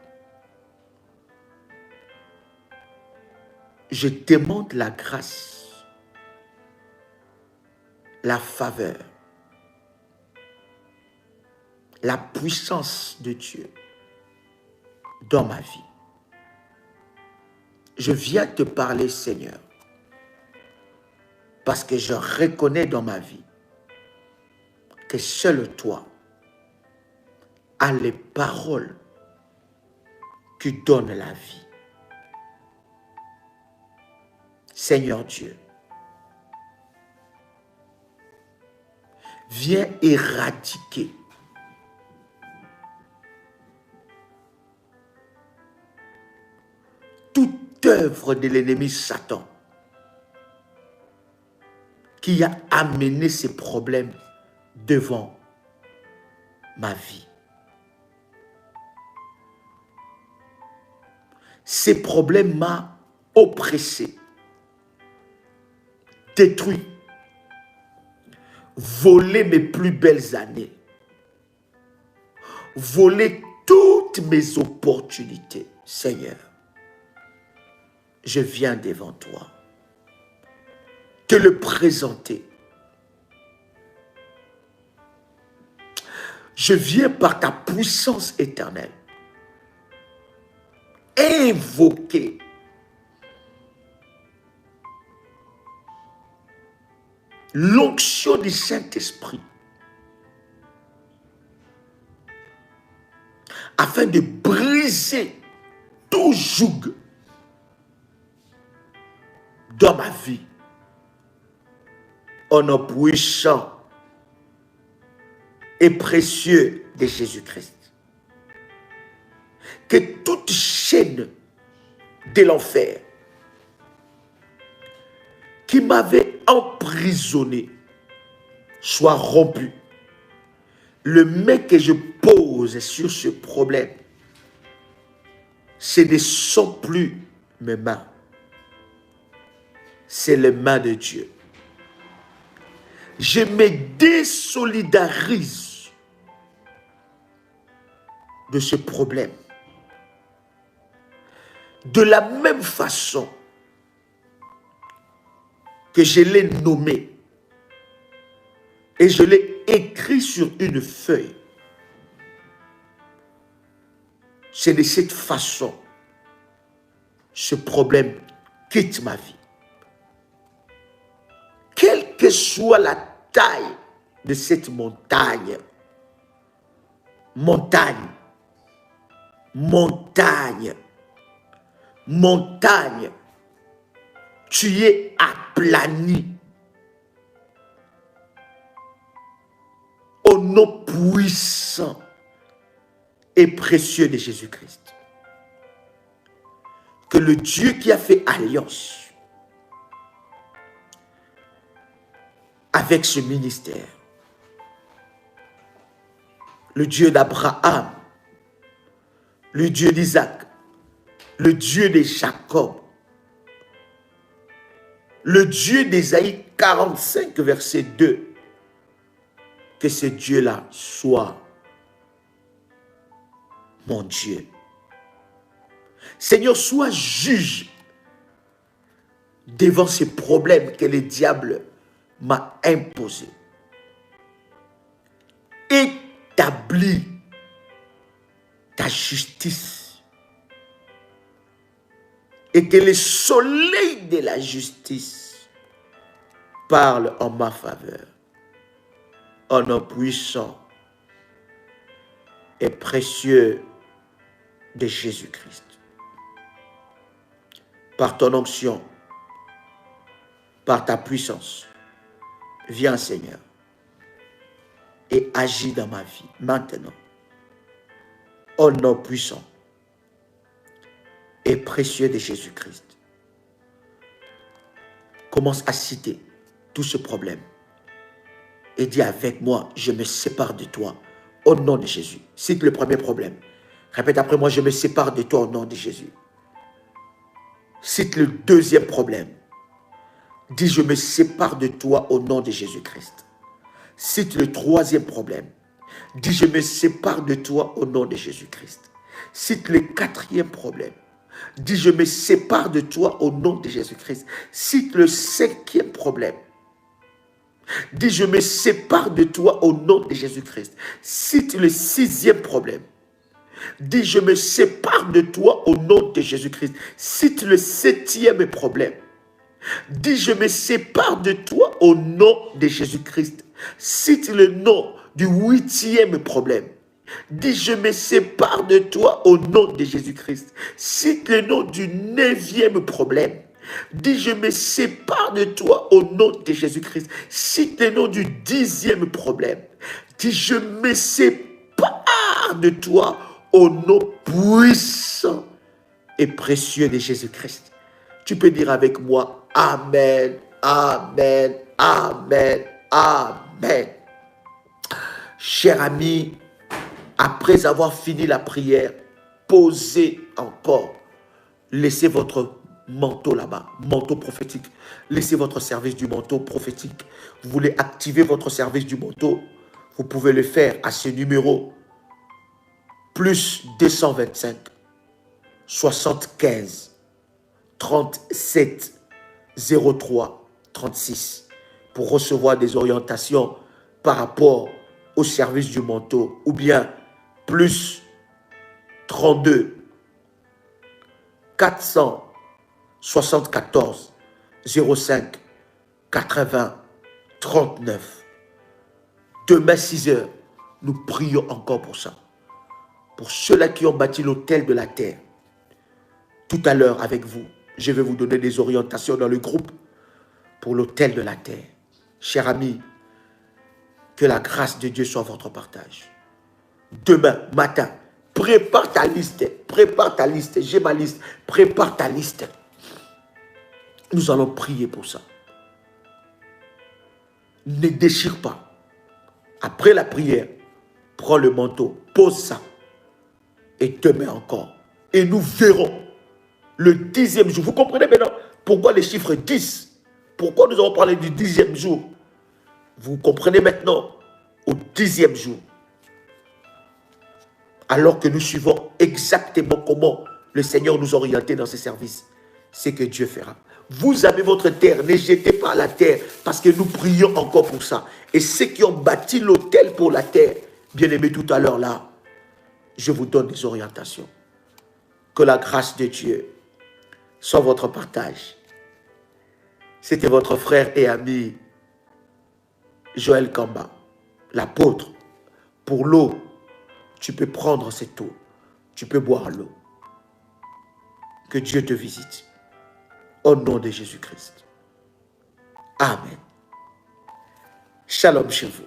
Je demande la grâce, la faveur, la puissance de Dieu dans ma vie. Je viens te parler, Seigneur, parce que je reconnais dans ma vie que seul toi as les paroles qui donnent la vie. Seigneur Dieu, viens éradiquer toute œuvre de l'ennemi Satan qui a amené ces problèmes devant ma vie. Ces problèmes m'ont oppressé, détruit, volé mes plus belles années, volé toutes mes opportunités. Seigneur, je viens devant toi te le présenter. Je viens par ta puissance éternelle invoquer l'onction du Saint-Esprit afin de briser tout joug dans ma vie au nom puissant et précieux de Jésus-Christ. Que toute chaîne de l'enfer qui m'avait emprisonné soit rompue. Le main que je pose sur ce problème, ce ne sont plus mes mains. C'est les mains de Dieu. Je me désolidarise de ce problème. De la même façon que je l'ai nommé et je l'ai écrit sur une feuille. C'est de cette façon ce problème quitte ma vie. Quelle que soit la taille de cette montagne, montagne, tu es aplani au nom puissant et précieux de Jésus-Christ. Que le Dieu qui a fait alliance avec ce ministère, le Dieu d'Abraham, le Dieu d'Isaac, le Dieu de Jacob, le Dieu d'Ésaïe 45, verset 2, que ce Dieu-là soit mon Dieu. Seigneur, sois juge devant ces problèmes que le diable m'a imposés. Établis ta justice et que le soleil de la justice parle en ma faveur. Au nom puissant et précieux de Jésus-Christ. Par ton onction, par ta puissance, viens Seigneur et agis dans ma vie maintenant. Au nom puissant et précieux de Jésus-Christ. Commence à citer tout ce problème et dis avec moi, je me sépare de toi au nom de Jésus. Cite le premier problème. Répète après moi, je me sépare de toi au nom de Jésus. Cite le deuxième problème. Dis, je me sépare de toi au nom de Jésus-Christ. Cite le troisième problème. Dis, je me sépare de toi au nom de Jésus-Christ. Cite le quatrième problème. Dis, je me sépare de toi au nom de Jésus-Christ. Cite le cinquième problème. Dis, je me sépare de toi au nom de Jésus-Christ. Cite le sixième problème. Dis, je me sépare de toi au nom de Jésus-Christ. Cite le septième problème. Dis, je me sépare de toi au nom de Jésus-Christ. Cite le nom du huitième problème. Dis, je me sépare de toi au nom de Jésus-Christ. Cite le nom du neuvième problème. Dis, je me sépare de toi au nom de Jésus-Christ. Cite le nom du dixième problème. Dis, je me sépare de toi au nom puissant et précieux de Jésus-Christ. Tu peux dire avec moi, Amen, Amen, Amen, Amen. Cher ami, après avoir fini la prière, posez encore. Laissez votre manteau là-bas, manteau prophétique. Laissez votre service du manteau prophétique. Vous voulez activer votre service du manteau, vous pouvez le faire à ce numéro. Plus 225 75 37 03 36 pour recevoir des orientations par rapport au service du manteau, ou bien plus 32 474 05 80 39. Demain 6 heures, nous prions encore pour ça. Pour ceux-là qui ont bâti l'autel de la terre. Tout à l'heure avec vous, je vais vous donner des orientations dans le groupe pour l'autel de la terre. Chers amis, que la grâce de Dieu soit votre partage. Demain matin, prépare ta liste, j'ai ma liste, prépare ta liste. Nous allons prier pour ça. Ne déchire pas. Après la prière, prends le manteau, pose ça. Et demain encore. Et nous verrons le 10e jour. Vous comprenez maintenant pourquoi les chiffres 10? Pourquoi nous avons parlé du 10e jour? Vous comprenez maintenant au 10e jour. Alors que nous suivons exactement comment le Seigneur nous a orientés dans ses services. C'est que Dieu fera. Vous avez votre terre, ne jetez pas la terre parce que nous prions encore pour ça. Et ceux qui ont bâti l'autel pour la terre, bien aimé tout à l'heure là, je vous donne des orientations. Que la grâce de Dieu soit votre partage. C'était votre frère et ami Joël Kamba, l'apôtre. Pour l'eau, tu peux prendre cette eau. Tu peux boire l'eau. Que Dieu te visite. Au nom de Jésus-Christ. Amen. Shalom chez vous.